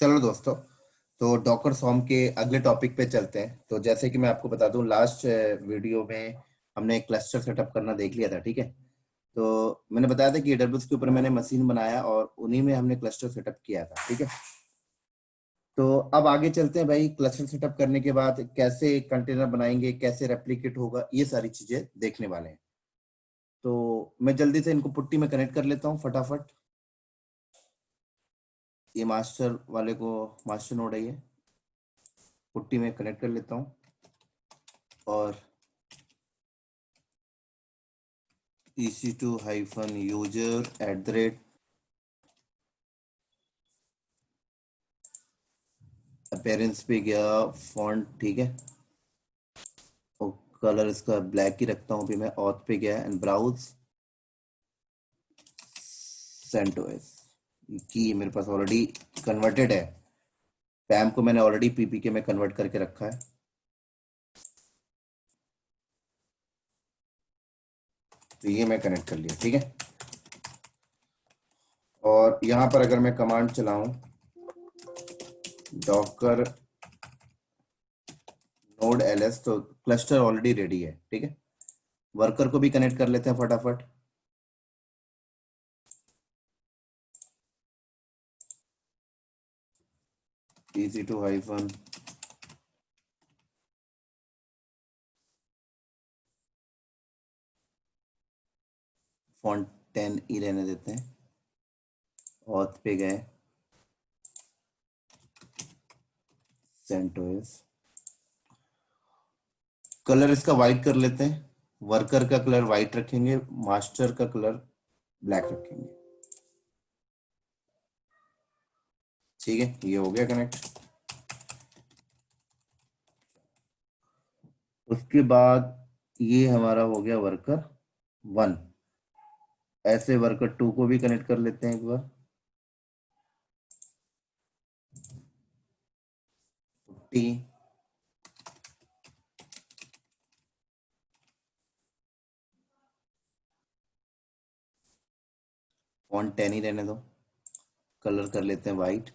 चलो दोस्तों, तो डॉकर सॉम के अगले टॉपिक पे चलते हैं। तो जैसे कि मैं आपको बता दूं, लास्ट वीडियो में हमने क्लस्टर सेटअप करना देख लिया था, ठीक है। तो मैंने बताया था कि एडब्ल्यूएस के ऊपर मैंने मशीन बनाया और उन्हीं में हमने क्लस्टर सेटअप किया था, ठीक है। तो अब आगे चलते हैं भाई। क्लस्टर सेटअप करने के बाद कैसे कंटेनर बनाएंगे, कैसे रेप्लिकेट होगा, ये सारी चीजें देखने वाले हैं। तो मैं जल्दी से इनको पुट्टी में कनेक्ट कर लेता हूँ फटाफट। ये मास्टर वाले को, मास्टर नोड है ये, पुट्टी में कनेक्ट कर लेता हूँ। और EC2 hyphen user at the rate appearance पे गया, फॉन्ट ठीक है। और कलर इसका ब्लैक ही रखता हूँ अभी मैं। ऑथ पे गया एंड ब्राउज सेंटोस की मेरे पास ऑलरेडी कन्वर्टेड है। पैम को मैंने ऑलरेडी पीपीके में कन्वर्ट करके रखा है। तो ये मैं कनेक्ट कर लिया, ठीक है। और यहाँ पर अगर मैं कमांड चलाऊं, डॉकर नोड ls, तो क्लस्टर ऑलरेडी रेडी है, ठीक है। वर्कर को भी कनेक्ट कर लेते हैं फटाफट। EC2 हाइफन फॉन्ट 10 ही रहने देते हैं। ऑथ पे गए, सेंटोस। कलर इसका वाइट कर लेते हैं। वर्कर का कलर वाइट रखेंगे, मास्टर का कलर ब्लैक रखेंगे, ठीक है। ये हो गया कनेक्ट। उसके बाद ये हमारा हो गया वर्कर 1। ऐसे वर्कर 2 को भी कनेक्ट कर लेते हैं एक बार। टी फॉन्ट 10 ही रहने दो। कलर कर लेते हैं वाइट।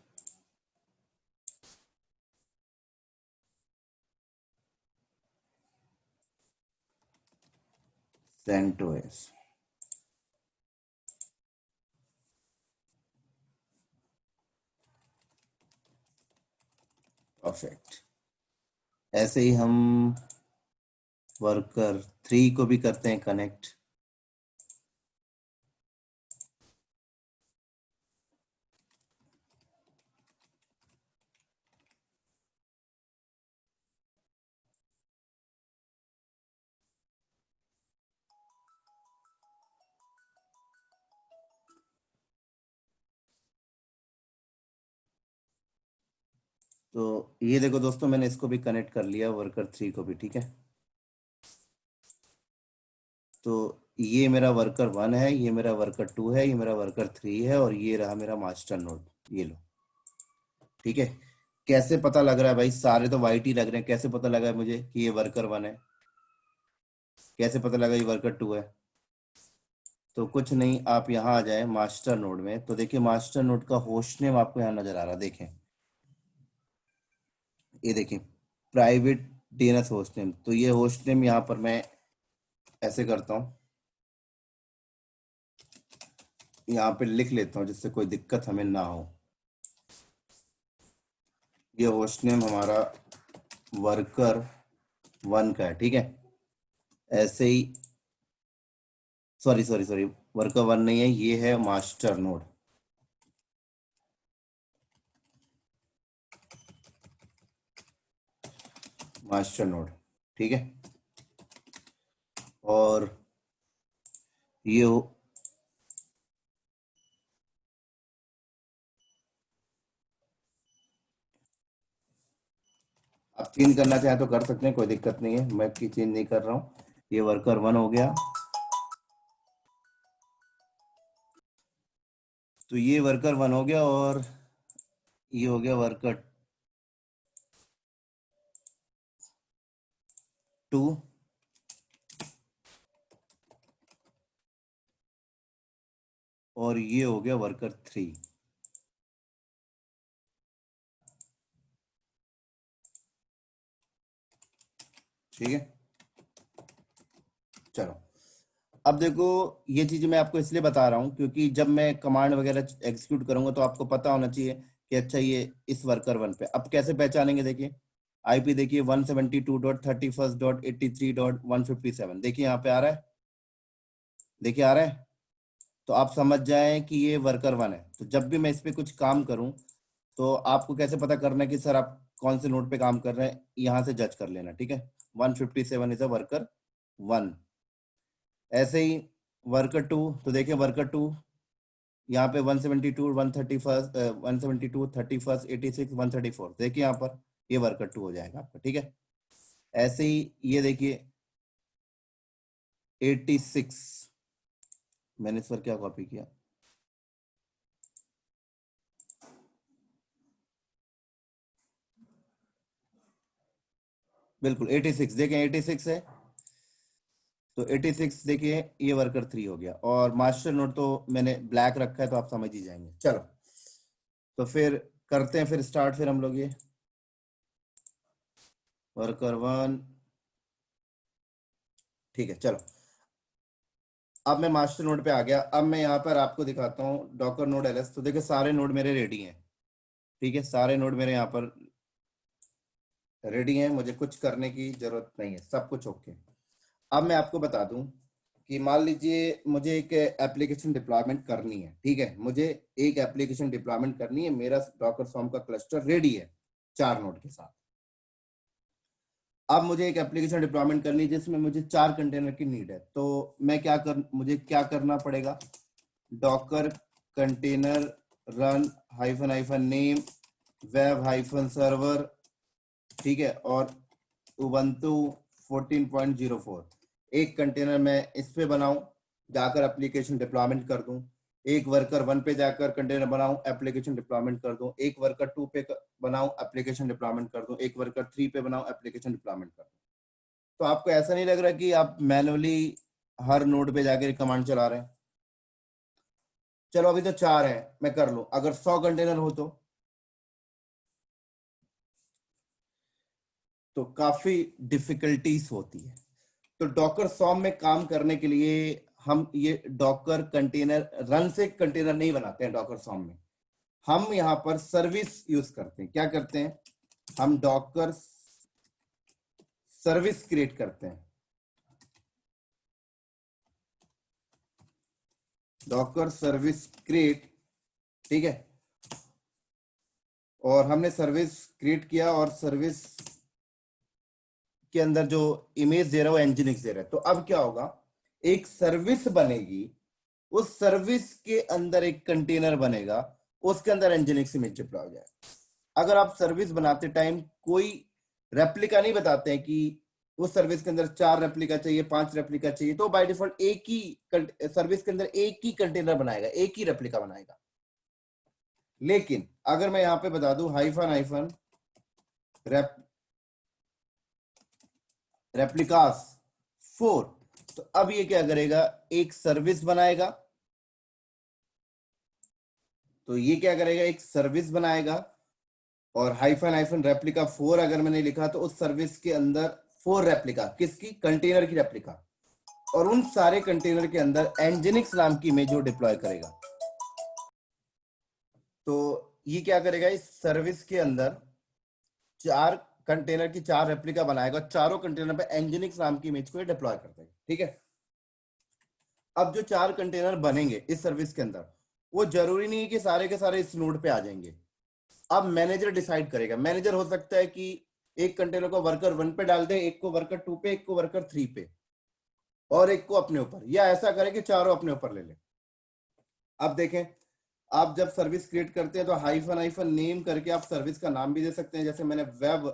CentOS perfect. ऐसे ही हम वर्कर 3 को भी करते हैं कनेक्ट। तो ये देखो दोस्तों, मैंने इसको भी कनेक्ट कर लिया, वर्कर 3 को भी, ठीक है। तो ये मेरा वर्कर 1 है, ये मेरा वर्कर 2 है, ये मेरा वर्कर 3 है, और ये रहा मेरा मास्टर नोड। ये लो, ठीक है। कैसे पता लग रहा है भाई? सारे तो वाइट ही लग रहे हैं। कैसे पता लगा मुझे कि ये वर्कर 1 है? कैसे पता लगा ये वर्कर 2 है? तो कुछ नहीं, आप यहाँ आ जाए मास्टर नोड में, तो देखिए मास्टर नोड का होस्ट नेम आपको यहाँ नजर आ रहा है, देखें। ये देखिए, प्राइवेट DNS होस्ट नेम। तो ये होस्ट नेम यहाँ पर मैं ऐसे करता हूँ, यहाँ पे लिख लेता हूँ जिससे कोई दिक्कत हमें ना हो। ये होस्ट नेम हमारा वर्कर 1 का है, ठीक है। ऐसे ही, सॉरी सॉरी सॉरी, वर्कर 1 नहीं है, ये है मास्टर नोड। मास्टर नोड, ठीक है। और ये आप चेंज करना चाहें तो कर सकते हैं, कोई दिक्कत नहीं है। मैं की चेंज नहीं कर रहा हूँ। ये वर्कर 1 हो गया। तो ये वर्कर 1 हो गया, और ये हो गया वर्कर 2। और ये हो गया वर्कर 3। ठीक है। चलो अब देखो, ये चीज मैं आपको इसलिए बता रहा हूँ क्योंकि जब मैं कमांड वगैरह एग्जीक्यूट करूंगा तो आपको पता होना चाहिए कि अच्छा ये इस वर्कर वन पे। अब कैसे पहचानेंगे, देखिए आईपी देखिए 172.31.83.157, देखिए यहाँ पे आ रहा है, देखिए आ रहा है। तो आप समझ जाएं कि ये वर्कर वन है। तो जब भी मैं इस पे कुछ काम करूं तो आपको कैसे पता करना है कि सर आप कौन से नोड पे काम कर रहे हैं, यहाँ से जज कर लेना, ठीक है। 157 इज अ वर्कर वन। ऐसे ही वर्कर टू, तो देखिए वर्कर टू यहाँ पे 172, 131, 172, 31, 86, 134, देखिए यहाँ पर ये वर्कर टू हो जाएगा आपका, ठीक है। ऐसे ही ये देखिए 86, मैंने इस पर क्या कॉपी किया, बिल्कुल 86, देखें 86 है। तो 86 देखिए ये वर्कर थ्री हो गया, और मास्टर नोड तो मैंने ब्लैक रखा है तो आप समझ ही जाएंगे। चलो तो फिर करते हैं फिर स्टार्ट, फिर हम लोग ये वर्कर वन, ठीक है। चलो अब मैं मास्टर नोड पे आ गया। अब मैं यहाँ पर आपको दिखाता हूँ डॉकर नोड एलएस। तो देखिए सारे नोड मेरे रेडी हैं, ठीक है, सारे नोड मेरे यहाँ पर रेडी हैं, मुझे कुछ करने की जरूरत नहीं है, सब कुछ ओके। अब मैं आपको बता दूं कि मान लीजिए मुझे एक एप्लीकेशन डिप्लॉयमेंट करनी है, ठीक है, मुझे एक एप्लीकेशन डिप्लॉयमेंट करनी है, मेरा डॉकर फॉर्म का क्लस्टर रेडी है 4 नोड के साथ। अब मुझे एक एप्लीकेशन डिप्लॉयमेंट करनी है जिसमें मुझे 4 कंटेनर की नीड है। तो मुझे क्या करना पड़ेगा, Docker container run hyphen hyphen name web hyphen server, ठीक है, और उबंटू 14.04, एक कंटेनर मैं इस पे बनाऊं, जाकर एप्लीकेशन डिप्लॉयमेंट कर दूं। एक वर्कर वन पे जाकर कंटेनर बनाऊं, एप्लीकेशन डिप्लॉयमेंट कर दूं। एक वर्कर टू पे बनाऊं, एप्लीकेशन डिप्लॉयमेंट कर दूं। एक वर्कर थ्री पे बनाऊं, एप्लीकेशन डिप्लॉयमेंट कर दूं। तो आपको ऐसा नहीं लग रहा कि आप मैनुअली हर नोड पे जाकर कमांड चला रहे हैं? चलो अभी तो 4 है, मैं कर लूं। अगर 100 कंटेनर हो तो काफी डिफिकल्टीज होती है। तो डॉकर सॉम में काम करने के लिए हम ये डॉकर कंटेनर रन से कंटेनर नहीं बनाते हैं। डॉकर सॉम में हम यहां पर सर्विस यूज करते हैं। क्या करते हैं, हम डॉकर सर्विस क्रिएट करते हैं, डॉकर सर्विस क्रिएट, ठीक है। और हमने सर्विस क्रिएट किया और सर्विस के अंदर जो इमेज दे रहा है वो एनजीनिक्स दे रहा है। तो अब क्या होगा, एक सर्विस बनेगी, उस सर्विस के अंदर एक कंटेनर बनेगा, उसके अंदर एनजीनिक्स इमेज डिप्लॉय हो जाएगा। अगर आप सर्विस बनाते टाइम कोई रेप्लिका नहीं बताते हैं कि उस सर्विस के अंदर 4 रेप्लिका चाहिए, 5 रेप्लिका चाहिए, तो बाय डिफॉल्ट एक ही सर्विस के अंदर एक ही कंटेनर बनाएगा, एक ही रेप्लिका बनाएगा। लेकिन अगर मैं यहां पे बता दूं हाइफन हाइफन रेप्लिकास 4, तो अब ये क्या करेगा, एक सर्विस बनाएगा। तो ये क्या करेगा, एक सर्विस बनाएगा, और हाइफन हाइफन रेप्लिका 4 अगर मैंने लिखा तो उस सर्विस के अंदर 4 रेप्लिका, किसकी, कंटेनर की रेप्लिका, और उन सारे कंटेनर के अंदर एनजीनिक्स नाम की इमेज वो डिप्लॉय करेगा। तो ये क्या करेगा, इस सर्विस के अंदर 4 कंटेनर की 4 रेप्लिका बनाएगा, चारों कंटेनर पे एनजीनिक्स नाम की इमेज को डिप्लॉय कर देगा, ठीक है। अब जो 4 कंटेनर बनेंगे इस सर्विस के अंदर, वो जरूरी नहीं है कि सारे के सारे इस नोड पे आ जाएंगे। अब मैनेजर डिसाइड करेगा। मैनेजर हो सकता है कि एक कंटेनर को वर्कर वन पे डाल दे, एक को वर्कर टू पे, एक को वर्कर थ्री पे, और एक को अपने ऊपर, या ऐसा करे कि चारों अपने ऊपर ले ले। अब देखें, आप जब सर्विस क्रिएट करते हैं तो हाइफन हाइफन नेम करके आप सर्विस का नाम भी दे सकते हैं। जैसे मैंने वेब,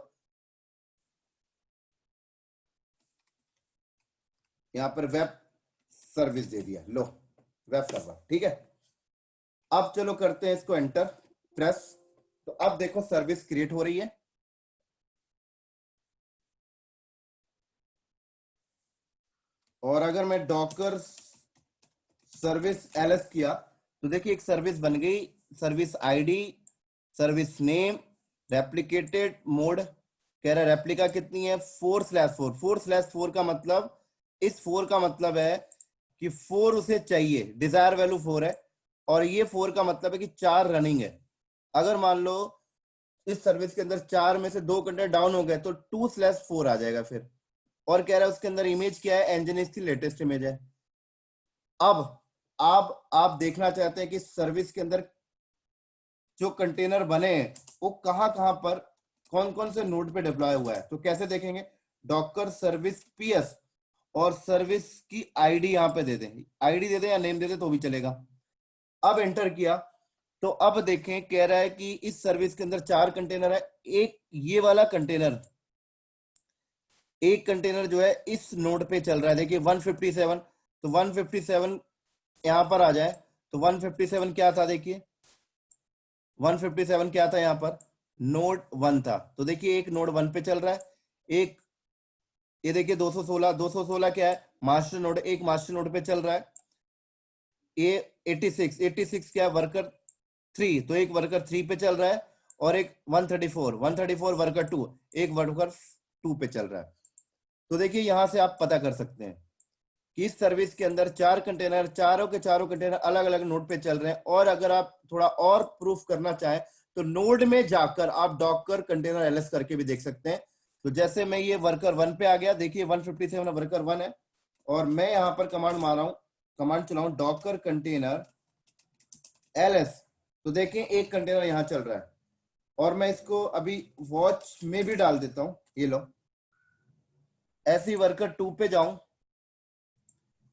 यहां पर वेब सर्विस दे दिया, लो वेब सर्वर, ठीक है। अब चलो करते हैं इसको एंटर प्रेस। तो अब देखो सर्विस क्रिएट हो रही है, और अगर मैं डॉकर सर्विस एलएस किया तो देखिए एक सर्विस बन गई, service ID, service name, replicated mode, कह रहा है रेप्लिका कितनी है 4/4। 4/4 का मतलब, इस 4 का मतलब है कि 4 उसे चाहिए, डिजायर वैल्यू 4 है, और ये 4 का मतलब है कि 4 रनिंग है। अगर मान लो इस सर्विस के अंदर 4 में से 2 कंटेनर डाउन हो गए तो 2/4 आ जाएगा फिर। और कह रहा है उसके अंदर इमेज क्या है, एंजिनिस की लेटेस्ट इमेज है। अब आप देखना चाहते हैं कि सर्विस के अंदर जो कंटेनर बने हैं वो कहां कहां पर, कौन कौन से नोड पे डिप्लॉय हुआ है। तो कैसे देखेंगे, डॉकर सर्विस पीएस और सर्विस की आईडी यहां पे दे दें, आईडी दे दें या नेम दे दें तो भी चलेगा। अब एंटर किया तो अब देखें, कह रहा है कि इस सर्विस के अंदर 4 कंटेनर है। एक ये वाला कंटेनर, एक कंटेनर जो है इस नोड पे चल रहा है, देखिए 157। तो 157 यहां पर आ जाए तो 157 क्या था, देखिए 157 क्या था यहां पर, नोड 1 था। तो देखिए एक नोड 1 पे चल रहा है, एक ये देखिए 216 क्या है, मास्टर नोड, एक मास्टर नोड पे चल रहा है। ये 86 क्या है, वर्कर 3, तो एक वर्कर 3 पे चल रहा है, और एक 134 वर्कर 2, एक वर्कर 2 पे चल रहा है। तो देखिए यहां से आप पता कर सकते हैं कि इस सर्विस के अंदर 4 कंटेनर, चारों के चारों कंटेनर अलग अलग नोड पे चल रहे हैं। और अगर आप थोड़ा और प्रूफ करना चाहें तो नोड में जाकर आप डॉकर कंटेनर एलएस करके भी देख सकते हैं। तो जैसे मैं ये वर्कर 1 पे आ गया, देखिए 157 वर्कर 1 है, और मैं यहां पर कमांड मार रहा हूं, कमांड चलाऊं डॉकर कंटेनर एलएस, तो देखें एक कंटेनर यहां चल रहा है। और मैं इसको अभी वॉच में भी डाल देता हूं, ये लो, ऐसी वर्कर 2 पे जाऊं,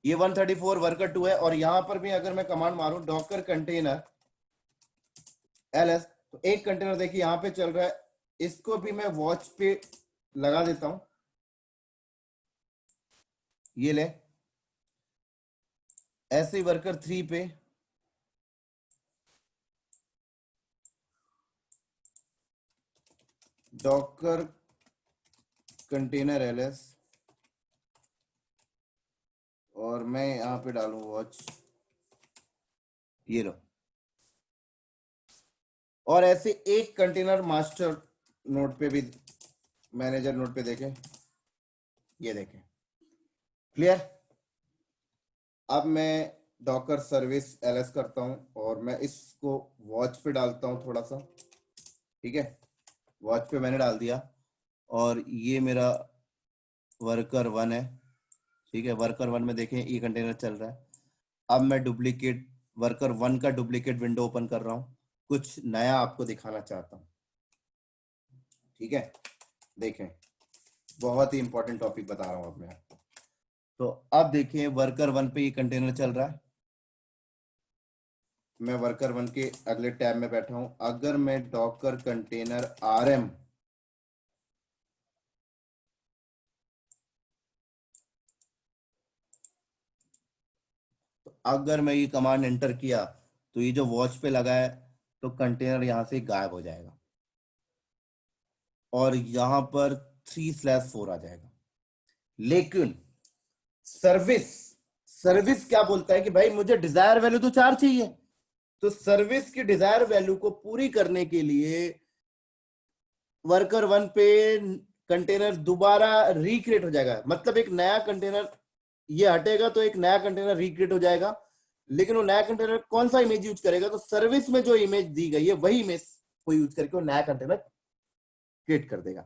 ये 134 वर्कर 2 है, और यहां पर भी अगर मैं कमांड मारूं डॉकर कंटेनर एलएस, तो एक कंटेनर देखिए यहां पे चल रहा है, इसको भी मैं वॉच पे लगा देता हूं, ये ले, ऐसे वर्कर 3 पे, डॉकर कंटेनर एलएस, और मैं यहां पे डालूं वॉच, ये लो, और ऐसे एक कंटेनर मास्टर नोड पे भी, मैनेजर नोड पे देखें, ये देखें, क्लियर। अब मैं डॉकर सर्विस एलएस करता हूं और मैं इसको वॉच पे डालता हूं थोड़ा सा, ठीक है, वॉच पे मैंने डाल दिया, और ये मेरा वर्कर 1 है, ठीक है, वर्कर 1 में देखें ये कंटेनर चल रहा है। अब मैं डुप्लीकेट वर्कर 1 का डुप्लीकेट विंडो ओपन कर रहा हूँ, कुछ नया आपको दिखाना चाहता हूँ, ठीक है। देखें, बहुत ही इंपॉर्टेंट टॉपिक बता रहा हूँ अब मैं आपको। तो अब देखिए वर्कर 1 पे ये कंटेनर चल रहा है, मैं वर्कर 1 के अगले टैब में बैठा हूं। अगर मैं डॉकर कंटेनर आरएम, तो अगर मैं ये कमांड एंटर किया तो ये जो वॉच पे लगा है तो कंटेनर यहां से गायब हो जाएगा, और यहां पर 3/4 आ जाएगा। लेकिन सर्विस सर्विस क्या बोलता है कि भाई मुझे डिजायर वैल्यू तो 4 चाहिए। तो सर्विस की डिजायर वैल्यू को पूरी करने के लिए वर्कर 1 पे कंटेनर दोबारा रिक्रिएट हो जाएगा, मतलब एक नया कंटेनर, ये हटेगा तो एक नया कंटेनर रिक्रिएट हो जाएगा। लेकिन वो नया कंटेनर कौन सा इमेज यूज करेगा, तो सर्विस में जो इमेज दी गई है वही इमेज को यूज करके वो नया कंटेनर क्रिएट कर देगा।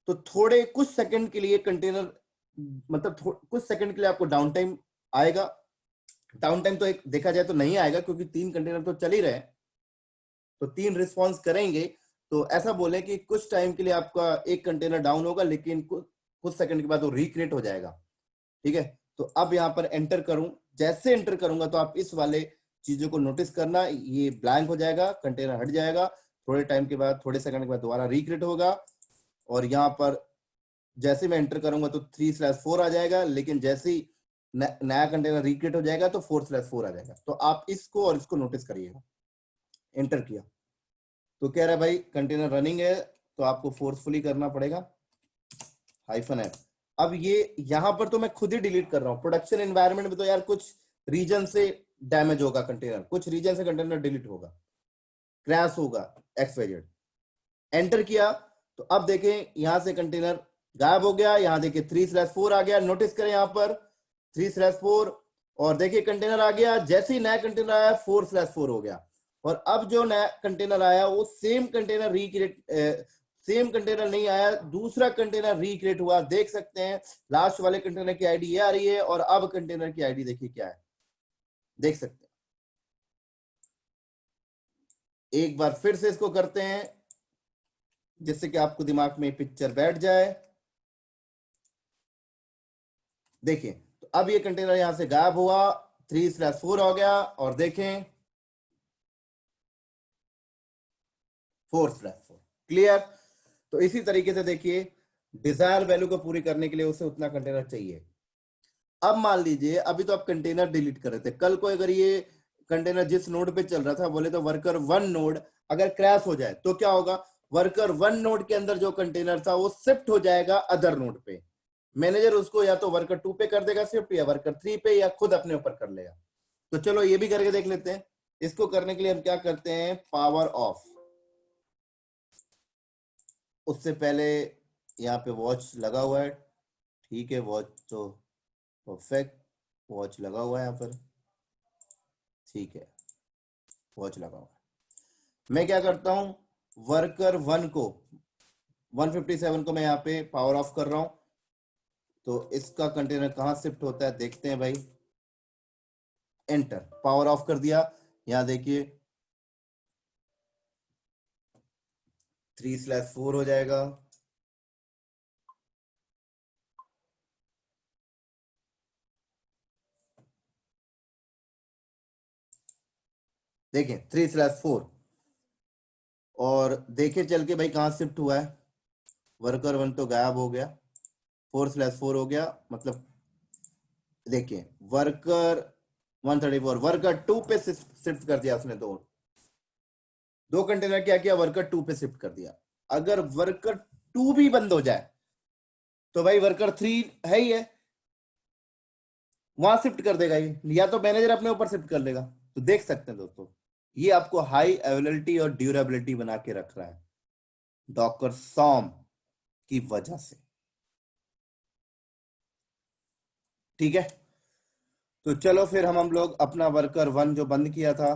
तो थोड़े कुछ सेकंड के लिए कंटेनर, मतलब कुछ सेकंड के लिए आपको डाउन टाइम आएगा। डाउन टाइम तो एक देखा जाए तो नहीं आएगा, क्योंकि 3 कंटेनर तो चल ही रहे हैं, तो 3 रिस्पॉन्स करेंगे। तो ऐसा बोले कि कुछ टाइम के लिए आपका एक कंटेनर डाउन होगा, लेकिन कुछ सेकंड के बाद वो रिक्रिएट हो जाएगा, ठीक है। तो अब यहाँ पर एंटर करूं, जैसे एंटर करूंगा तो आप इस वाले चीजों को नोटिस करना, ये ब्लैंक हो जाएगा, कंटेनर हट जाएगा, थोड़े टाइम के बाद, थोड़े सेकंड के बाद दोबारा रिक्रिएट होगा, और यहाँ पर जैसे मैं एंटर करूंगा तो 3/4 आ जाएगा, लेकिन जैसे ही नया कंटेनर रिक्रिएट हो जाएगा तो 4/4 आ जाएगा। तो आप इसको और इसको नोटिस करिएगा। एंटर किया तो कह रहा है भाई कंटेनर रनिंग है, तो आपको फोर्सफुली करना पड़ेगा -f। अब ये यहां पर तो मैं खुद ही डिलीट कर रहा हूं, प्रोडक्शन एनवायरनमेंट में तो यार कुछ रीजन से डैमेज होगा कंटेनर, कुछ रीजन से कंटेनर डिलीट होगा, क्रैश होगा, XYZ। एंटर किया तो अब देखें यहां से कंटेनर गायब हो गया, यहां देखिए 3/4 आ गया, नोटिस करें यहां पर 3/4, और देखिए कंटेनर आ गया, जैसे ही नया कंटेनर आया 4/4 हो गया। और अब जो नया कंटेनर आया वो same container recreate, same container नहीं आया, दूसरा कंटेनर रिक्रिएट हुआ। देख सकते हैं लास्ट वाले कंटेनर की आईडी ये आ रही है, और अब कंटेनर की आईडी देखिए क्या है, देख सकते हैं। एक बार फिर से इसको करते हैं जिससे कि आपको दिमाग में पिक्चर बैठ जाए। देखिए तो अब ये कंटेनर यहां से गायब हुआ, 3/4 हो गया, और देखें 4/4। क्लियर? तो इसी तरीके से देखिए डिजायर वैल्यू को पूरी करने के लिए उसे उतना कंटेनर चाहिए। अब मान लीजिए अभी तो आप कंटेनर डिलीट कर रहे थे, कल को अगर ये कंटेनर जिस नोड पे चल रहा था, बोले तो वर्कर 1 नोड अगर क्रैश हो जाए तो क्या होगा, वर्कर 1 नोड के अंदर जो कंटेनर था वो शिफ्ट हो जाएगा अदर नोड पे। मैनेजर उसको या तो वर्कर 2 पे कर देगा शिफ्ट, या वर्कर 3 पे, या खुद अपने ऊपर कर लेगा। तो चलो ये भी करके देख लेते हैं। इसको करने के लिए हम क्या करते हैं, पावर ऑफ। उससे पहले यहाँ पे वॉच लगा हुआ है, ठीक है, वॉच तो परफेक्ट, वॉच लगा हुआ है यहाँ पर, ठीक है, वॉच लगा हुआ है। मैं क्या करता हूं, वर्कर 1 को 157 को मैं यहाँ पे पावर ऑफ कर रहा हूं। तो इसका कंटेनर कहां शिफ्ट होता है देखते हैं भाई, एंटर, पावर ऑफ कर दिया। यहां देखिए 3/4 हो जाएगा, देखिए 3/4, और देखे चल के भाई कहां शिफ्ट हुआ है, वर्कर 1 तो गायब हो गया, 4/4 हो गया, मतलब देखिए वर्कर 134 वर्कर 2 पे शिफ्ट कर दिया उसने, दो कंटेनर क्या किया, वर्कर 2 पे शिफ्ट कर दिया। अगर वर्कर 2 भी बंद हो जाए तो भाई वर्कर 3 है ही है, वहां शिफ्ट कर देगा ये, या तो मैनेजर अपने ऊपर शिफ्ट कर लेगा। तो देख सकते हैं दोस्तों, ये आपको हाई अवेलेबिलिटी और ड्यूरेबिलिटी बना के रख रहा है डॉकर सॉम की वजह से। ठीक है, तो चलो फिर हम लोग अपना वर्कर 1 जो बंद किया था,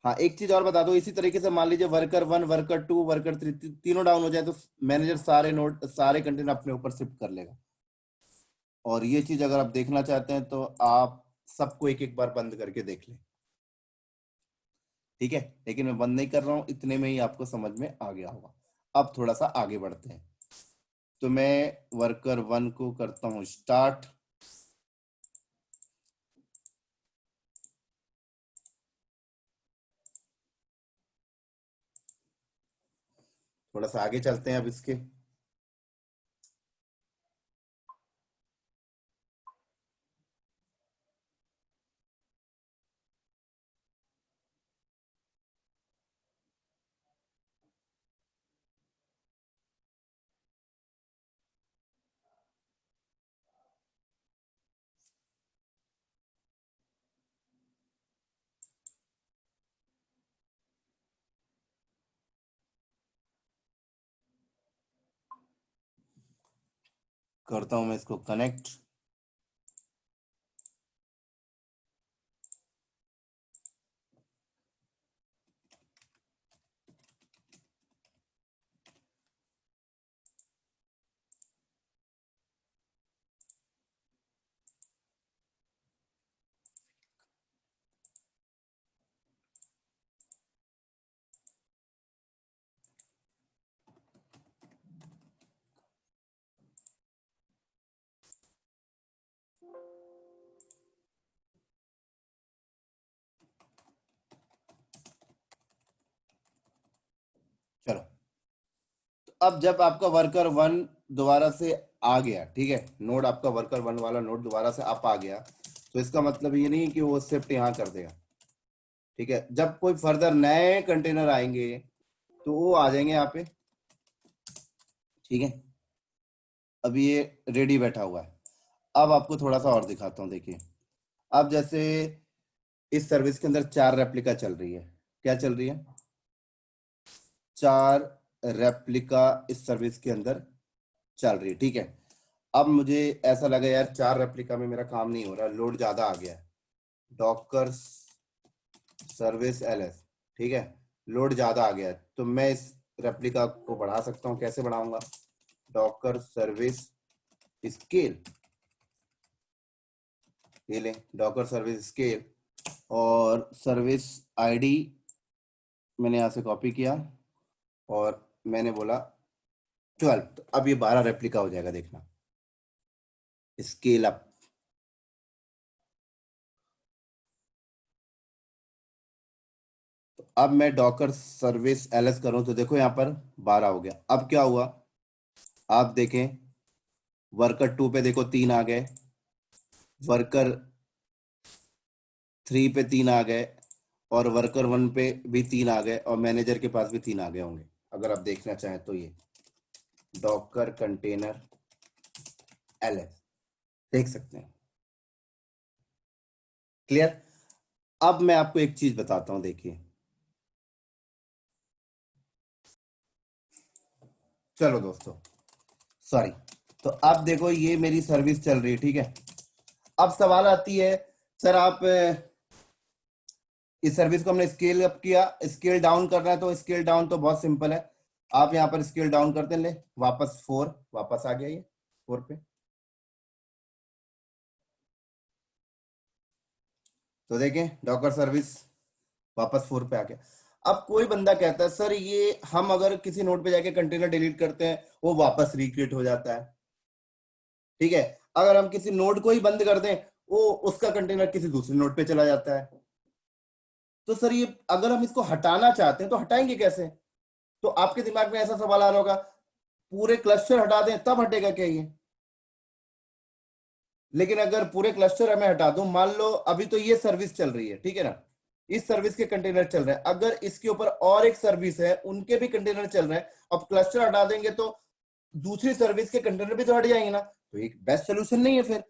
हाँ एक चीज और बता दो, इसी तरीके से मान लीजिए वर्कर 1 वर्कर 2 वर्कर 3 तीनों डाउन हो जाए तो मैनेजर सारे नोड सारे कंटेनर अपने ऊपर शिफ्ट कर लेगा। और ये चीज अगर आप देखना चाहते हैं तो आप सबको एक एक बार बंद करके देख लें, ठीक है, लेकिन मैं बंद नहीं कर रहा हूं, इतने में ही आपको समझ में आ गया होगा। अब थोड़ा सा आगे बढ़ते हैं, तो मैं वर्कर 1 को करता हूं स्टार्ट, थोड़ा सा आगे चलते हैं अब इसके। करता हूं मैं इसको कनेक्ट, चलो। तो अब जब आपका वर्कर 1 दोबारा से आ गया, ठीक है, नोड आपका वर्कर 1 वाला नोड दोबारा से अप आ गया, तो इसका मतलब ये नहीं कि वो शिफ्ट यहाँ कर देगा, ठीक है। जब कोई फर्दर नए कंटेनर आएंगे तो वो आ जाएंगे यहाँ पे, ठीक है। अभी ये रेडी बैठा हुआ है। अब आपको थोड़ा सा और दिखाता हूँ, देखिए अब जैसे इस सर्विस के अंदर 4 रेप्लिका चल रही है, क्या चल रही है, 4 रेप्लिका इस सर्विस के अंदर चल रही है, ठीक है। अब मुझे ऐसा लगा यार 4 रेप्लिका में मेरा काम नहीं हो रहा, लोड ज्यादा आ गया है। डॉकर सर्विस एलएस, ठीक है, लोड ज्यादा आ गया है, तो मैं इस रेप्लिका को बढ़ा सकता हूँ। कैसे बढ़ाऊंगा? डॉकर सर्विस स्केल, ये ले डॉकर सर्विस स्केल, और सर्विस आईडी मैंने यहां से कॉपी किया और मैंने बोला 12। तो अब ये 12 रेप्लिका हो जाएगा, देखना, स्केल अप। तो अब मैं डॉकर सर्विस एलएस करूं तो देखो यहाँ पर 12 हो गया। अब क्या हुआ आप देखें, वर्कर 2 पे देखो 3 आ गए, वर्कर 3 पे 3 आ गए, और वर्कर 1 पे भी 3 आ गए, और मैनेजर के पास भी 3 आ गए होंगे अगर आप देखना चाहें तो। ये डॉकर कंटेनर एलएस देख सकते हैं। क्लियर? अब मैं आपको एक चीज बताता हूं, देखिए, चलो दोस्तों, सॉरी। तो अब देखो ये मेरी सर्विस चल रही है, ठीक है। अब सवाल आती है, सर आप इस सर्विस को हमने स्केल अप किया, स्केल डाउन करना है, तो स्केल डाउन तो बहुत सिंपल है। आप यहाँ पर स्केल डाउन करते हैं, ले वापस 4 वापस आ गया, ये 4 पे। तो देखें डॉकर सर्विस वापस 4 पे आ गया। अब कोई बंदा कहता है सर ये हम अगर किसी नोड पे जाके कंटेनर डिलीट करते हैं वो वापस रिक्रिएट हो जाता है, ठीक है। अगर हम किसी नोड को ही बंद कर दें वो उसका कंटेनर किसी दूसरे नोड पे चला जाता है। तो सर ये अगर हम इसको हटाना चाहते हैं तो हटाएंगे कैसे? तो आपके दिमाग में ऐसा सवाल आ रहा होगा, पूरे क्लस्टर हटा दें तब हटेगा क्या ये? लेकिन अगर पूरे क्लस्टर हमें हटा दूं, मान लो अभी तो ये सर्विस चल रही है, ठीक है ना, इस सर्विस के कंटेनर चल रहे हैं, अगर इसके ऊपर और एक सर्विस है उनके भी कंटेनर चल रहे हैं, अब क्लस्टर हटा देंगे तो दूसरी सर्विस के कंटेनर भी तो हट जाएंगे ना, तो एक बेस्ट सोल्यूशन नहीं है फिर।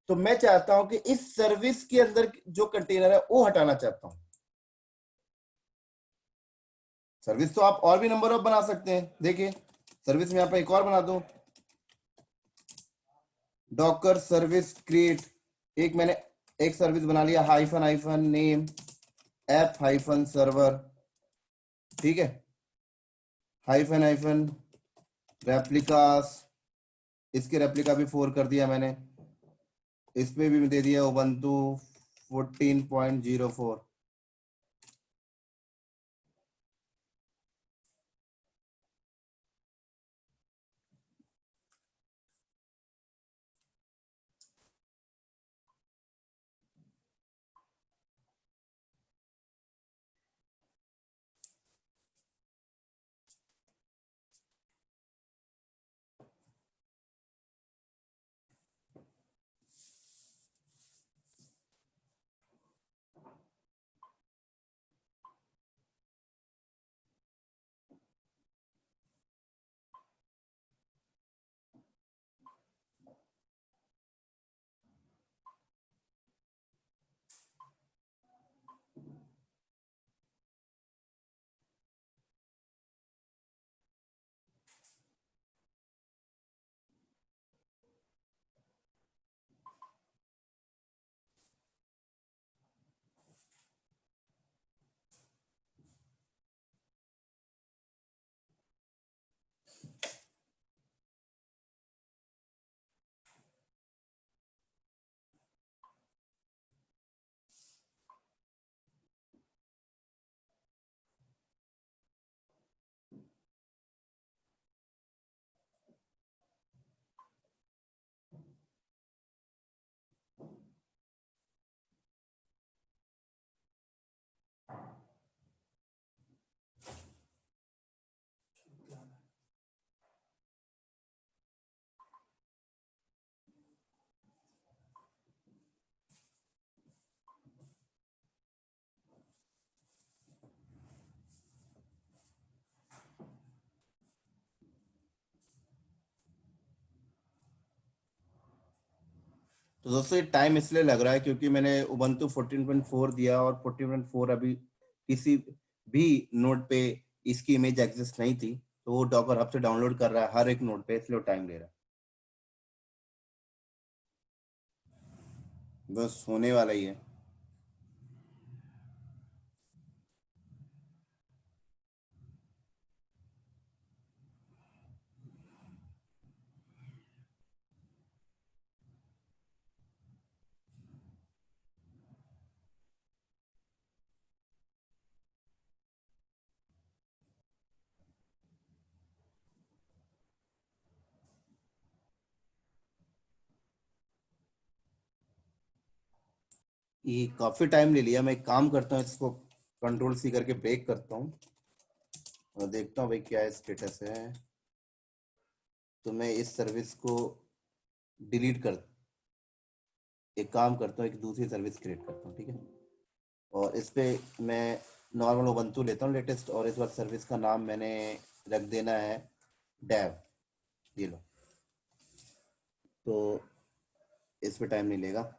तो मैं चाहता हूं कि इस सर्विस के अंदर जो कंटेनर है वो हटाना चाहता हूं। सर्विस तो आप और भी नंबर ऑफ बना सकते हैं, देखिए सर्विस में यहाँ पे एक और बना दूं, डॉकर सर्विस क्रिएट। एक मैंने एक सर्विस बना लिया, hyphen hyphen name app hyphen server, ठीक है, हाइफन हाइफन रेप्लिकास, इसके रेप्लिका भी 4 कर दिया मैंने, इसमें भी दे दिया उबंटू 14.04। तो दोस्तों ये टाइम इसलिए लग रहा है क्योंकि मैंने उबंटू 14.4 दिया और 14.4 अभी किसी भी नोड पे इसकी इमेज एग्जिस्ट नहीं थी, तो वो डॉकर हब से डाउनलोड कर रहा है हर एक नोड पे, इसलिए टाइम ले रहा है। बस होने वाला ही है। ये काफी टाइम ले लिया। मैं एक काम करता हूँ, इसको कंट्रोल सी करके ब्रेक करता हूँ और देखता हूँ भाई क्या स्टेटस है। तो मैं इस सर्विस को डिलीट कर, एक काम करता हूँ, एक दूसरी सर्विस क्रिएट करता हूँ, ठीक है। और इस पे मैं नॉर्मल उबंटू लेता हूँ लेटेस्ट, और इस बार सर्विस का नाम मैंने रख देना है डेव। ये लो, तो इस पे टाइम नहीं लेगा।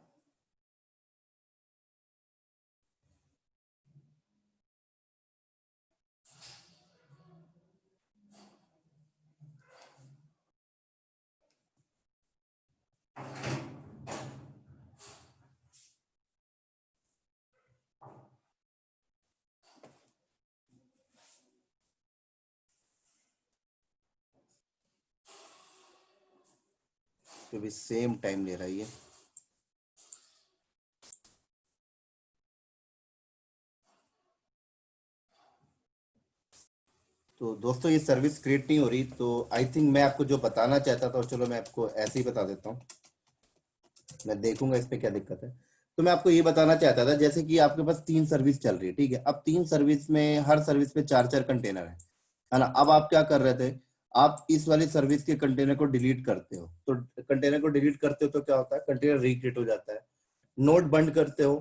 तो भी सेम टाइम ले रहा है ये। तो दोस्तों ये सर्विस क्रिएट नहीं हो रही, तो आई थिंक मैं आपको जो बताना चाहता था, चलो मैं आपको ऐसे ही बता देता हूँ। मैं देखूंगा इस पे क्या दिक्कत है। तो मैं आपको ये बताना चाहता था, जैसे कि आपके पास 3 सर्विस चल रही है, ठीक है। अब 3 सर्विस में हर सर्विस पे 4-4 कंटेनर है ना। अब आप क्या कर रहे थे, आप इस वाली सर्विस के कंटेनर को डिलीट करते हो। तो कंटेनर को डिलीट करते हो तो क्या होता है, कंटेनर रिक्रिएट हो जाता है। नोड बंद करते हो,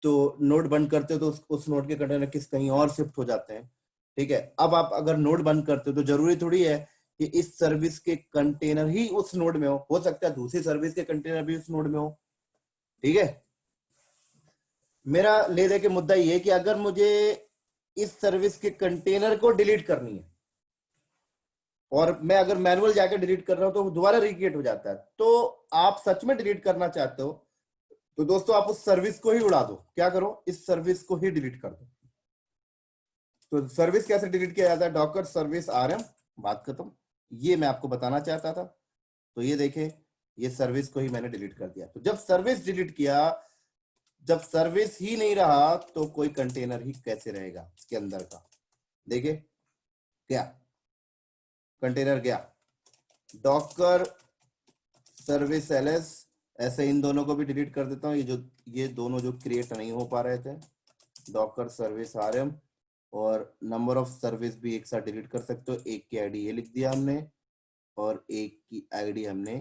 तो नोड बंद करते हो तो उस नोड के कंटेनर किस कहीं और शिफ्ट हो जाते हैं, ठीक है। अब आप अगर नोड बंद करते हो तो जरूरी थोड़ी है कि इस सर्विस के कंटेनर ही उस नोड में हो सकता है दूसरी सर्विस के कंटेनर भी उस नोड में हो, ठीक है। मेरा ले दे के मुद्दा ये है कि अगर मुझे इस सर्विस के कंटेनर को डिलीट करनी है और मैं अगर मैनुअल जाकर डिलीट कर रहा हूं तो दोबारा रिक्रिएट हो जाता है। तो आप सच में डिलीट करना चाहते हो तो दोस्तों आप उस सर्विस को ही उड़ा दो। क्या करो, इस सर्विस को ही डिलीट कर दो। तो सर्विस कैसे डिलीट किया जाता है, डॉकर सर्विस आरएम, बात खत्म। ये मैं आपको बताना चाहता था। तो ये देखे, ये सर्विस को ही मैंने डिलीट कर दिया। तो जब सर्विस डिलीट किया, जब सर्विस ही नहीं रहा तो कोई कंटेनर ही कैसे रहेगा इसके अंदर का। देखिए क्या कंटेनर गया, डॉकर सर्विस एलएस। ऐसे इन दोनों को भी डिलीट कर देता हूँ, ये दोनों जो क्रिएट नहीं हो पा रहे थे, डॉकर सर्विस आरएम। और नंबर ऑफ सर्विस भी एक साथ डिलीट कर सकते हो। एक की आईडी ये लिख दिया हमने और एक की आईडी हमने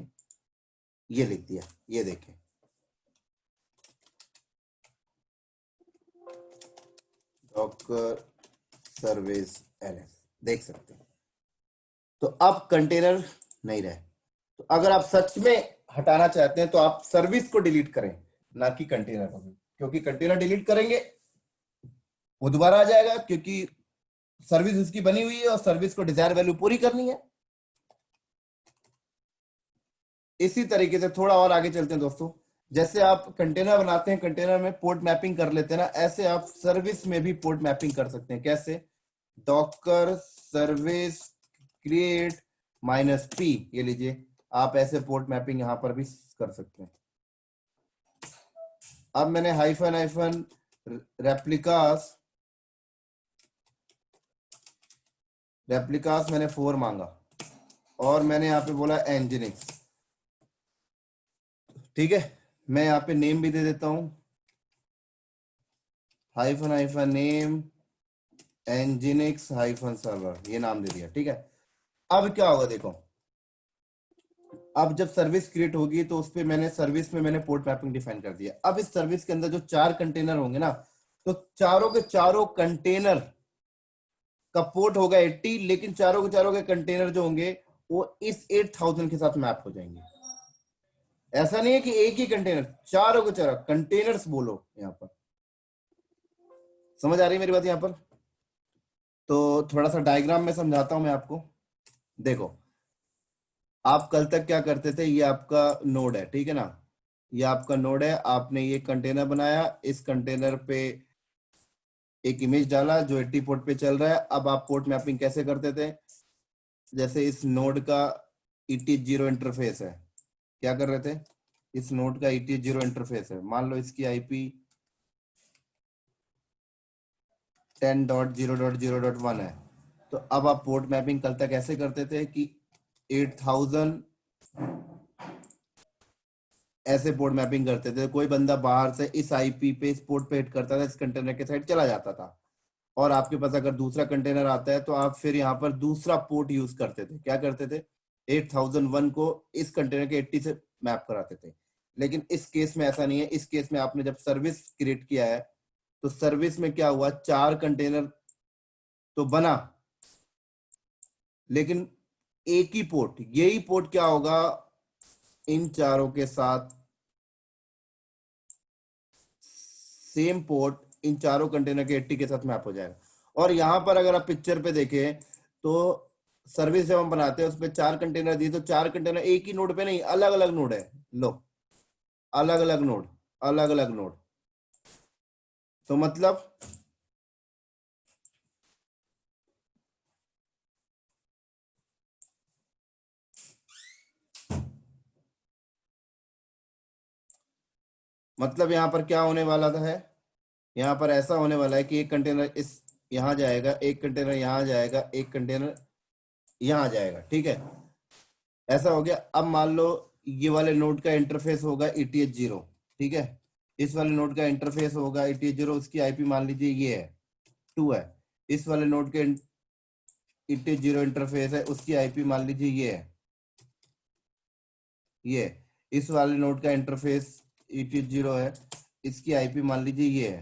ये लिख दिया। ये देखें, डॉकर सर्विस एलएस, देख सकते हैं। तो अब कंटेनर नहीं रहे। तो अगर आप सच में हटाना चाहते हैं तो आप सर्विस को डिलीट करें, ना कि कंटेनर को, क्योंकि कंटेनर डिलीट करेंगे वो दोबारा आ जाएगा, क्योंकि सर्विस उसकी बनी हुई है और सर्विस को डिजायर वैल्यू पूरी करनी है। इसी तरीके से थोड़ा और आगे चलते हैं दोस्तों। जैसे आप कंटेनर बनाते हैं, कंटेनर में पोर्ट मैपिंग कर लेते हैं ना, ऐसे आप सर्विस में भी पोर्ट मैपिंग कर सकते हैं। कैसे, डॉकर सर्विस क्रिएट -p, ये लीजिए, आप ऐसे पोर्ट मैपिंग यहां पर भी कर सकते हैं। अब मैंने हाइफन हाइफन रेप्लिकास रेप्लिकास मैंने 4 मांगा और मैंने यहाँ पे बोला एंजिनिक्स, ठीक है। मैं यहाँ पे नेम भी दे देता हूँ, hyphen hyphen name nginx hyphen server, ये नाम दे दिया, ठीक है। अब क्या होगा देखो, अब जब सर्विस क्रिएट होगी तो उस पे मैंने सर्विस में मैंने पोर्ट मैपिंग डिफाइन कर दिया। अब इस सर्विस के अंदर जो 4 कंटेनर होंगे ना, तो चारों के चारों कंटेनर का पोर्ट होगा 80, लेकिन चारों के चारों के कंटेनर जो होंगे वो इस 8000 के साथ मैप हो जाएंगे। ऐसा नहीं है कि एक ही कंटेनर, चारों के चारों कंटेनर्स बोलो यहाँ पर। समझ आ रही है मेरी बात यहाँ पर? तो थोड़ा सा डायग्राम में समझाता हूं मैं आपको। देखो, आप कल तक क्या करते थे, ये आपका नोड है, ठीक है ना, ये आपका नोड है, आपने ये कंटेनर बनाया, इस कंटेनर पे एक इमेज डाला जो 80 पोर्ट पे चल रहा है। अब आप पोर्ट मैपिंग कैसे करते थे, जैसे इस नोड का ET0 इंटरफेस है, क्या कर रहे थे, इस नोड का ET0 इंटरफेस है, मान लो इसकी IP 10.0.0.1 है। तो अब आप पोर्ट मैपिंग कल तक ऐसे करते थे कि 8000 ऐसे पोर्ट मैपिंग करते थे, कोई बंदा बाहर से इस IP पे इस पोर्ट पे हिट करता था, इस कंटेनर के साइड चला जाता था, और आपके पास अगर दूसरा कंटेनर आता है तो आप फिर यहाँ पर दूसरा पोर्ट यूज करते थे, क्या करते थे, 8001 को इस कंटेनर के 80 से मैप कराते थे। लेकिन इस केस में ऐसा नहीं है, इस केस में आपने जब सर्विस क्रिएट किया है तो सर्विस में क्या हुआ, 4 कंटेनर तो बना, लेकिन एक ही पोर्ट, यही पोर्ट क्या होगा, इन चारों के साथ सेम पोर्ट इन चारों कंटेनर के 80 के साथ मैप हो जाएगा। और यहां पर अगर आप पिक्चर पे देखें तो सर्विस जब हम बनाते हैं उसमें 4 कंटेनर दिए, तो 4 कंटेनर एक ही नोड पे नहीं, अलग अलग नोड है, लो, अलग अलग नोड, अलग अलग नोड। तो मतलब यहां पर क्या होने वाला था है, यहाँ पर ऐसा होने वाला है कि एक कंटेनर इस यहाँ जाएगा, एक कंटेनर यहाँ जाएगा, एक कंटेनर यहाँ जाएगा, ठीक है, ऐसा हो गया। अब मान लो ये वाले नोड का इंटरफेस होगा ETH0, ठीक है, इस वाले नोड का इंटरफेस होगा ETH0, उसकी IP मान लीजिए ये है 2 है, इस वाले नोड के ETH0 इंटरफेस है, उसकी IP मान लीजिए ये है, ये इस वाले नोड का इंटरफेस ETH0 है, इसकी IP मान लीजिए ये है,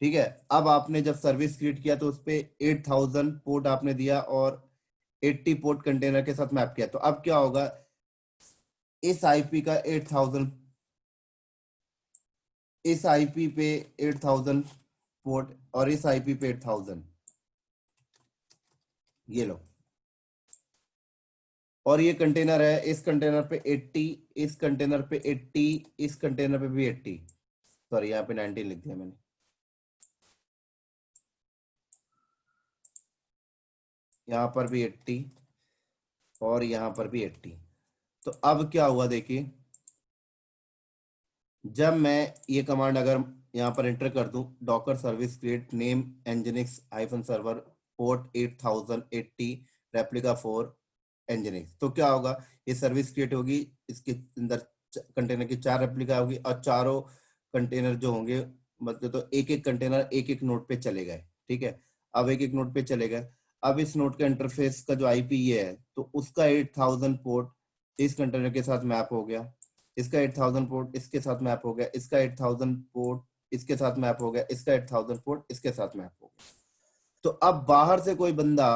ठीक है। अब आपने जब सर्विस क्रिएट किया तो उस पे 8000 पोर्ट आपने दिया और 80 पोर्ट कंटेनर के साथ मैप किया, तो अब क्या होगा, इस IP का 8000, इस IP पे 8000 पोर्ट और इस IP पे 8000, ये लो, और ये कंटेनर है, इस कंटेनर पे 80, इस कंटेनर पे 80, इस कंटेनर पे भी 80, सॉरी यहाँ पे 90 लिख दिया मैंने, यहाँ पर भी 80 और यहाँ पर भी 80। तो अब क्या हुआ देखिए, जब मैं ये कमांड अगर यहाँ पर एंटर कर दूं, Docker service create name nginx hyphen server port 8080 replica 4 nginx, तो क्या होगा, ये सर्विस क्रिएट होगी, इसके अंदर कंटेनर की 4 रेप्लिका होगी और चारों कंटेनर जो होंगे, मतलब तो एक एक कंटेनर एक एक नोड पे चले गए, ठीक है। अब एक एक नोड पे चले गए, अब इस नोड का इंटरफेस का जो IP ये है, तो उसका 8000 पोर्ट इस कंटेनर के साथ मैप हो गया, इसका 8000 पोर्ट इसके साथ मैप हो गया, इसका 8000 पोर्ट इसके साथ मैप हो गया, इसका 8000 पोर्ट इसके साथ मैप हो गया। तो अब बाहर से कोई बंदा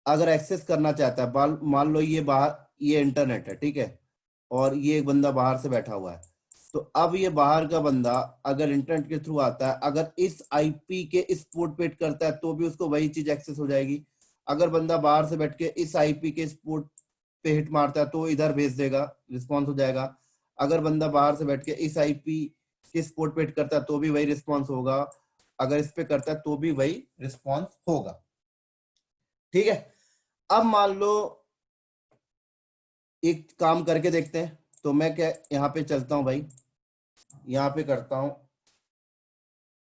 अगर एक्सेस करना चाहता है, मान लो ये बाहर, ये इंटरनेट है, ठीक है, और ये एक बंदा बाहर से बैठा हुआ है, तो अब ये बाहर का बंदा अगर इंटरनेट के थ्रू आता है, अगर इस IP के इस पोर्ट पे हिट करता है तो भी उसको वही चीज एक्सेस हो जाएगी। अगर बंदा बाहर से बैठ के इस IP के इस पोर्ट पे हिट मारता है तो इधर भेज देगा, रिस्पॉन्स हो जाएगा। अगर बंदा बाहर से बैठ के इस IP के इस पोर्ट पे हिट करता है तो भी वही रिस्पॉन्स होगा, अगर इस पे करता है तो भी वही रिस्पॉन्स होगा, ठीक है। अब मान लो एक काम करके देखते हैं, तो मैं क्या यहाँ पे चलता हूं भाई, यहाँ पे करता हूं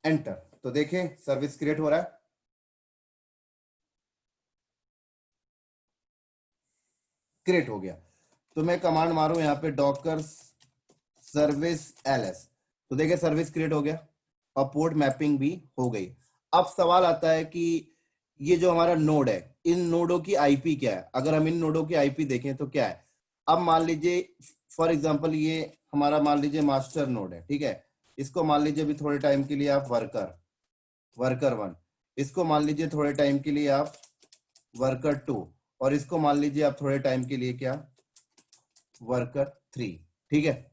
एंटर, तो देखें सर्विस क्रिएट हो रहा है, क्रिएट हो गया। तो मैं कमांड मारूं यहाँ पे डॉकर सर्विस ls, तो देखिए सर्विस क्रिएट हो गया और पोर्ट मैपिंग भी हो गई। अब सवाल आता है कि ये जो हमारा नोड है, इन नोडों की IP क्या है, अगर हम इन नोडों की IP देखें तो क्या है। अब मान लीजिए फॉर एग्जांपल ये हमारा मान लीजिए मास्टर नोड है, ठीक है, इसको मान लीजिए अभी थोड़े टाइम के लिए आप वर्कर 1, इसको मान लीजिए थोड़े टाइम के लिए आप वर्कर 2, और इसको मान लीजिए आप थोड़े टाइम के लिए क्या, वर्कर 3, ठीक है।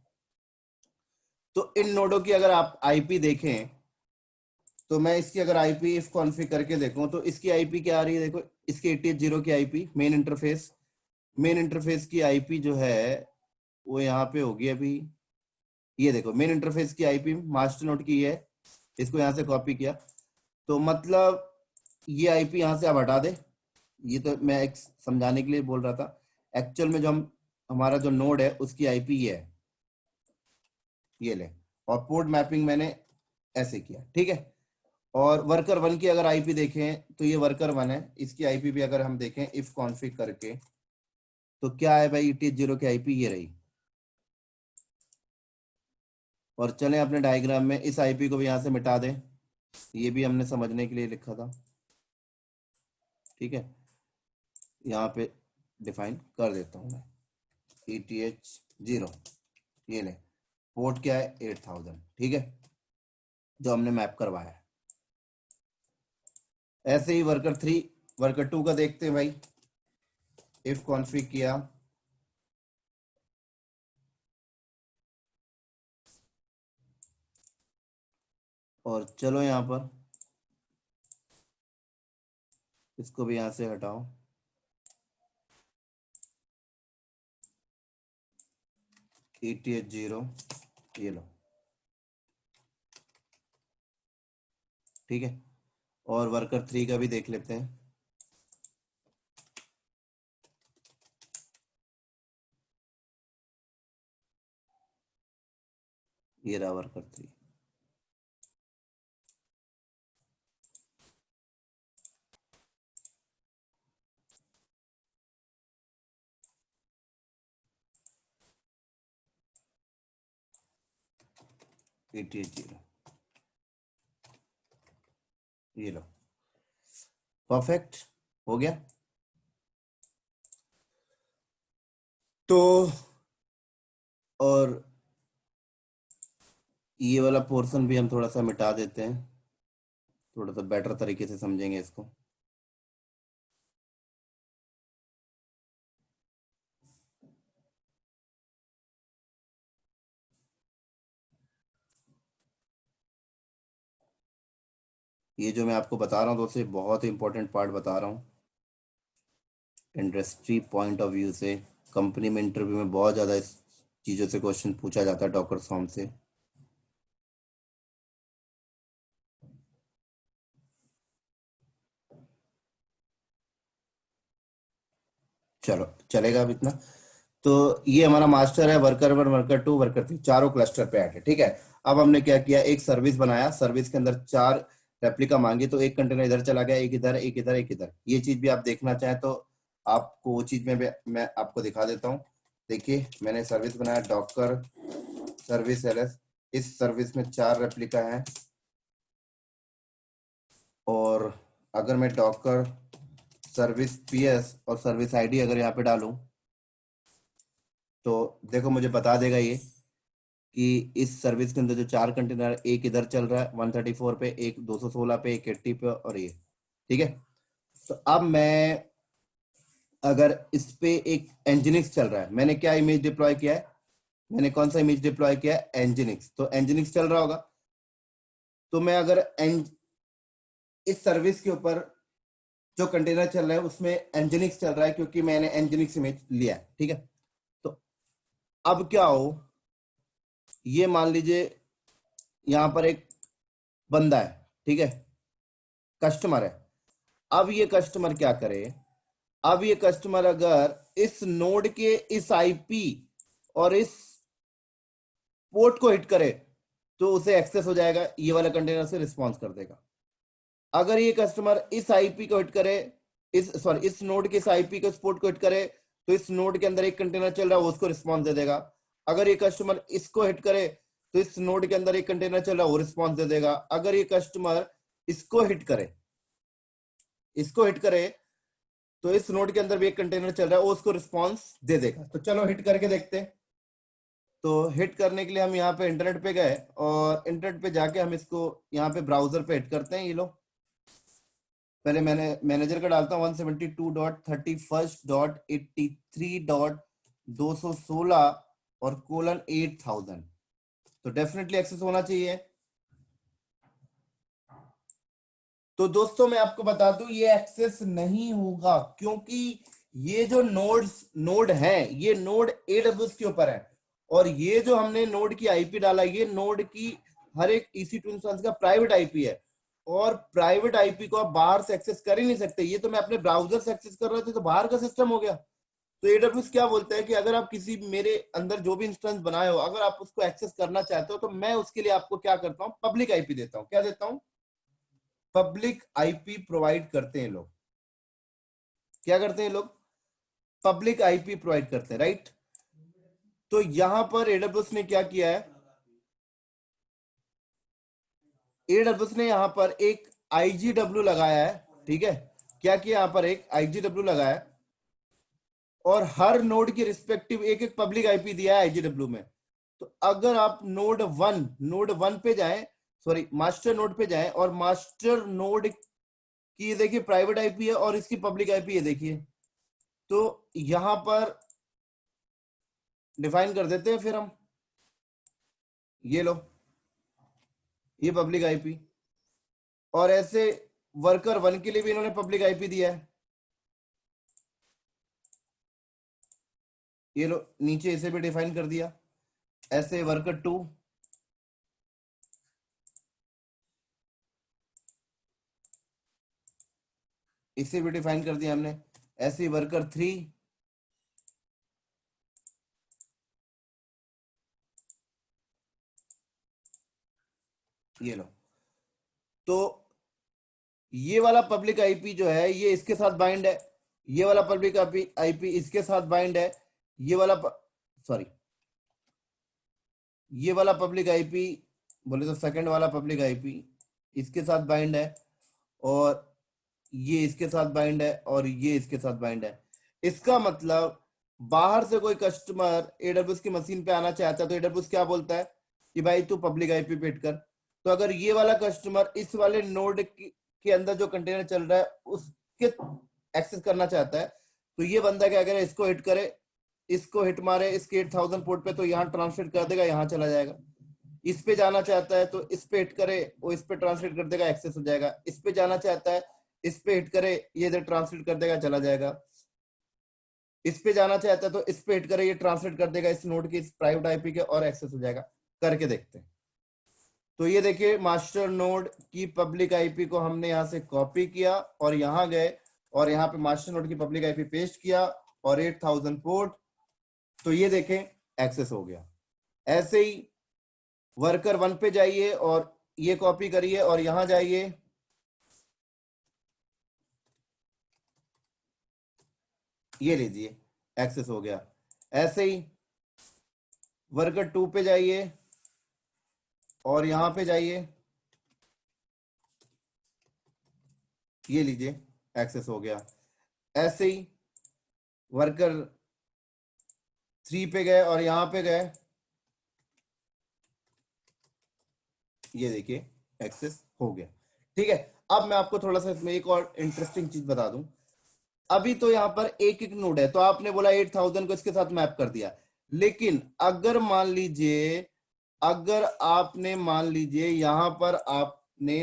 तो इन नोडों की अगर आप IP देखें तो मैं इसकी अगर आईपी इफ कॉन्फ़िग करके देखूं तो इसकी आईपी क्या आ रही है, देखो इसकी 88.0 की आईपी मेन इंटरफेस की आईपी जो है वो यहाँ पे होगी अभी। ये देखो मेन इंटरफेस की आईपी मास्टर नोड की है, इसको यहाँ से कॉपी किया, तो मतलब ये आईपी यहाँ से आप हटा दे। ये तो मैं एक समझाने के लिए बोल रहा था, एक्चुअल में जो हमारा जो नोड है उसकी आईपी ये है, ये ले। और पोर्ट मैपिंग मैंने ऐसे किया, ठीक है। और वर्कर वन की अगर आईपी देखें तो ये वर्कर वन है, इसकी आईपी भी अगर हम देखें इफ कॉन्फ़िग करके तो क्या है भाई, 88.0 की आईपी ये रही। और चलें अपने डायग्राम में, इस आईपी को भी यहाँ से मिटा दें, ये भी हमने समझने के लिए लिखा था, ठीक है। यहाँ पे डिफाइन कर देता हूँ मैं ETH0, ये ले। पोर्ट क्या है 8000, ठीक है, जो हमने मैप करवाया है। ऐसे ही वर्कर 3 वर्कर 2 का देखते हैं भाई, इफ कॉन्फ़िग किया और चलो यहाँ पर इसको भी यहाँ से हटाओ, ETH0 ये लो, ठीक है। और वर्कर 3 का भी देख लेते हैं, ये रहा वर्कर 3। ETH0 ये लो, परफेक्ट हो गया। तो और ये वाला पोर्शन भी हम थोड़ा सा मिटा देते हैं, थोड़ा सा बेटर तरीके से समझेंगे इसको। ये जो मैं आपको बता रहा हूँ दोस्तों, बहुत ही इंपॉर्टेंट पार्ट बता रहा हूँ इंडस्ट्री पॉइंट ऑफ व्यू से। कंपनी में इंटरव्यू में बहुत ज़्यादा इस चीज़ों से क्वेश्चन पूछा जाता है डॉकर फॉर्म से। चलो चलेगा अब इतना। तो ये हमारा मास्टर है, worker one worker two worker three चारों क्लस्टर पे ऐड है, ठीक है। अब हमने क्या किया, एक सर्विस बनाया, सर्विस के अंदर 4 रेप्लिका मांगी, तो एक कंटेनर इधर चला गया, एक इधर एक इधर एक इधर। ये चीज भी आप देखना चाहें तो आपको वो चीज में मैं आपको दिखा देता हूँ। देखिए मैंने सर्विस बनाया डॉकर सर्विस एलएस, इस सर्विस में 4 रेप्लिका है। और अगर मैं डॉकर सर्विस पीएस और सर्विस आईडी अगर यहाँ पे डालूं तो देखो मुझे बता देगा ये कि इस सर्विस के अंदर जो 4 कंटेनर, एक इधर चल रहा है 134 पे, एक 216 पे, एक 80 पे और ये, ठीक है। तो अब मैं अगर इस पे एक एंजिनिक्स चल रहा है, मैंने क्या इमेज डिप्लॉय किया है, मैंने कौन सा इमेज डिप्लॉय किया है, एंजिनिक्स। तो एंजिनिक्स चल रहा होगा, तो मैं अगर इस सर्विस के ऊपर जो कंटेनर चल रहा है उसमें एंजिनिक्स चल रहा है क्योंकि मैंने एंजिनिक्स इमेज लिया है, ठीक है। तो अब क्या हो, ये मान लीजिए यहां पर एक बंदा है, ठीक है, कस्टमर है। अब ये कस्टमर क्या करे, अब ये कस्टमर अगर इस नोड के इस आईपी और इस पोर्ट को हिट करे तो उसे एक्सेस हो जाएगा, ये वाला कंटेनर से रिस्पॉन्स कर देगा। अगर ये कस्टमर इस आईपी को हिट करे, इस नोड के इस आईपी को इस पोर्ट को हिट करे तो इस नोड के अंदर एक कंटेनर चल रहा है वो उसको रिस्पॉन्स दे देगा। अगर ये कस्टमर इसको हिट करे तो इस नोड के अंदर एक कंटेनर चल रहा है वो रिस्पॉन्स दे देगा। अगर ये कस्टमर इसको हिट करे, इसको हिट करे तो इस नोड के अंदर भी एक कंटेनर चल रहा है वो उसको रिस्पॉन्स दे देगा। तो चलो हिट करके देखते हैं। तो हिट करने के लिए हम यहाँ पे इंटरनेट पे गए और इंटरनेट पे जाके हम इसको यहाँ पे ब्राउजर पे हिट करते हैं। ये लो, पहले मैंने मैनेजर का डालता हूँ 172.31.83.216 और कोलन 8000, तो डेफिनेटली एक्सेस होना चाहिए। तो दोस्तों मैं आपको बता दूं ये एक्सेस नहीं होगा, क्योंकि ये जो नोड है ये नोड एडब्ल्यूएस के ऊपर है, और ये जो हमने नोड की आईपी डाला ये नोड की हर एक EC2 इंस्टेंस का प्राइवेट आईपी है, और प्राइवेट आईपी को आप बाहर से एक्सेस कर ही नहीं सकते। ये तो मैं अपने ब्राउजर से एक्सेस कर रहा था, तो बाहर का सिस्टम हो गया। तो एडब्ल्यूएस क्या बोलता है कि अगर आप किसी मेरे अंदर जो भी इंस्टेंस बनाए हो, अगर आप उसको एक्सेस करना चाहते हो तो मैं उसके लिए आपको क्या करता हूँ, पब्लिक आईपी देता हूँ। क्या देता हूँ? पब्लिक आईपी प्रोवाइड करते हैं लोग। क्या करते हैं लोग? पब्लिक आईपी प्रोवाइड करते हैं, राइट। तो यहां पर एडब्ल्यूएस ने क्या किया है, एडब्ल्यूएस ने यहां पर एक आईजीडब्ल्यू लगाया है, ठीक है। क्या किया, यहां पर एक आईजीडब्ल्यू लगाया है, और हर नोड की रिस्पेक्टिव एक एक पब्लिक आईपी दिया है आईजीडब्ल्यू में। तो अगर आप नोड वन पे जाएं, सॉरी मास्टर नोड पे जाएं, और मास्टर नोड की देखिए प्राइवेट आईपी है और इसकी पब्लिक आईपी है, देखिए। तो यहां पर डिफाइन कर देते हैं फिर हम, ये लो, ये पब्लिक आईपी, और ऐसे वर्कर वन के लिए भी इन्होंने पब्लिक आईपी दिया है, ये लो नीचे इसे भी डिफाइन कर दिया। ऐसे वर्कर टू, इसे भी डिफाइन कर दिया हमने। ऐसे वर्कर थ्री, ये लो। तो ये वाला पब्लिक आईपी जो है ये इसके साथ बाइंड है, ये वाला पब्लिक आईपी इसके साथ बाइंड है, ये वाला सॉरी ये वाला पब्लिक आईपी बोले तो सेकंड वाला पब्लिक आईपी इसके साथ बाइंड है, और ये इसके साथ बाइंड है, और ये इसके साथ बाइंड है। इसका मतलब बाहर से कोई कस्टमर एडब्ल्यूएस की मशीन पे आना चाहता है तो एडब्ल्यूएस क्या बोलता है कि भाई तू पब्लिक आईपी पे हिट कर। तो अगर ये वाला कस्टमर इस वाले नोड के अंदर जो कंटेनर चल रहा है उसके एक्सेस करना चाहता है, तो ये बंदा क्या करे, इसको हिट करे, इसको हिट मारे इसके 8000 पोर्ट पे, तो यहाँ ट्रांसलेट कर देगा, यहाँ चला जाएगा। इस पे जाना चाहता है तो इस पे हिट करे, वो इस पे ट्रांसलेट कर देगा, एक्सेस हो जाएगा। इस पे जाना चाहता है, इस पे हिट करे, ये इधर ट्रांसलेट कर देगा, चला जाएगा। इस पे जाना चाहता है तो इस पे हिट करे, ये ट्रांसलेट कर देगा इस नोड की इस प्राइवेट आईपी के, और एक्सेस हो जाएगा। करके देखते हैं। तो ये देखिए मास्टर नोड की पब्लिक आईपी को हमने यहाँ से कॉपी किया और यहाँ गए, और यहाँ पे मास्टर नोड की पब्लिक आईपी पेस्ट किया, और 8000 पोर्ट, तो ये देखें एक्सेस हो गया। ऐसे ही वर्कर वन पे जाइए और ये कॉपी करिए, और यहां जाइए, ये लीजिए एक्सेस हो गया। ऐसे ही वर्कर टू पे जाइए और यहां पे जाइए, ये लीजिए एक्सेस हो गया। ऐसे ही वर्कर थ्री पे गए और यहां पे गए, ये देखिए एक्सेस हो गया। ठीक है, अब मैं आपको थोड़ा सा इसमें एक और इंटरेस्टिंग चीज बता दूं। अभी तो यहाँ पर एक एक नोड है, तो आपने बोला 8000 को इसके साथ मैप कर दिया, लेकिन अगर मान लीजिए, अगर आपने मान लीजिए यहां पर आपने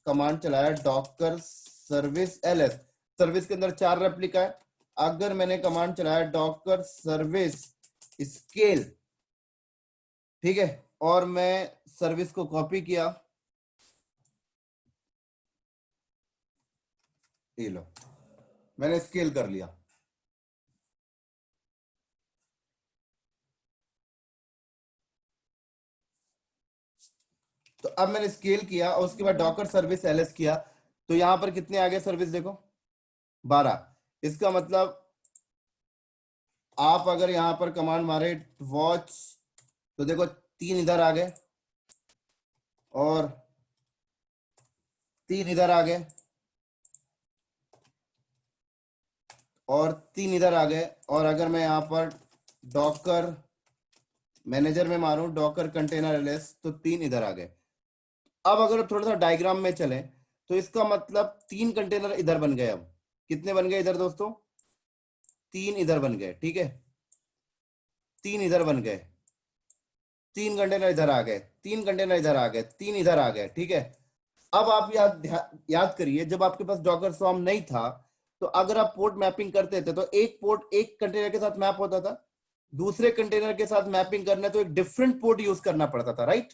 कमांड चलाया डॉकर सर्विस ls, सर्विस के अंदर 4 रेप्लिका है। अगर मैंने कमांड चलाया डॉकर सर्विस स्केल, ठीक है, और मैं सर्विस को कॉपी किया, ये लो मैंने स्केल कर लिया। तो अब मैंने स्केल किया और उसके बाद डॉकर सर्विस ls किया, तो यहां पर कितने आ गए सर्विस, देखो 12। इसका मतलब आप अगर यहां पर कमांड मारे वॉच, तो देखो 3 इधर आ गए और 3 इधर आ गए और 3 इधर आ गए, और अगर मैं यहां पर डॉकर मैनेजर में मारूं डॉकर कंटेनर ls, तो 3 इधर आ गए। अब अगर थोड़ा सा डायग्राम में चलें तो इसका मतलब 3 कंटेनर इधर बन गए। अब कितने बन गए इधर दोस्तों, 3 इधर बन गए, ठीक है, 3 इधर बन गए, 3 कंटेनर इधर आ गए, 3 कंटेनर इधर आ गए, 3 इधर आ गए, ठीक है। अब आप याद करिए, जब आपके पास डॉकर स्वॉर्म नहीं था तो अगर आप पोर्ट मैपिंग करते थे तो एक पोर्ट एक कंटेनर के साथ मैप होता था, दूसरे कंटेनर के साथ मैपिंग करना तो एक डिफरेंट पोर्ट यूज करना पड़ता था, राइट?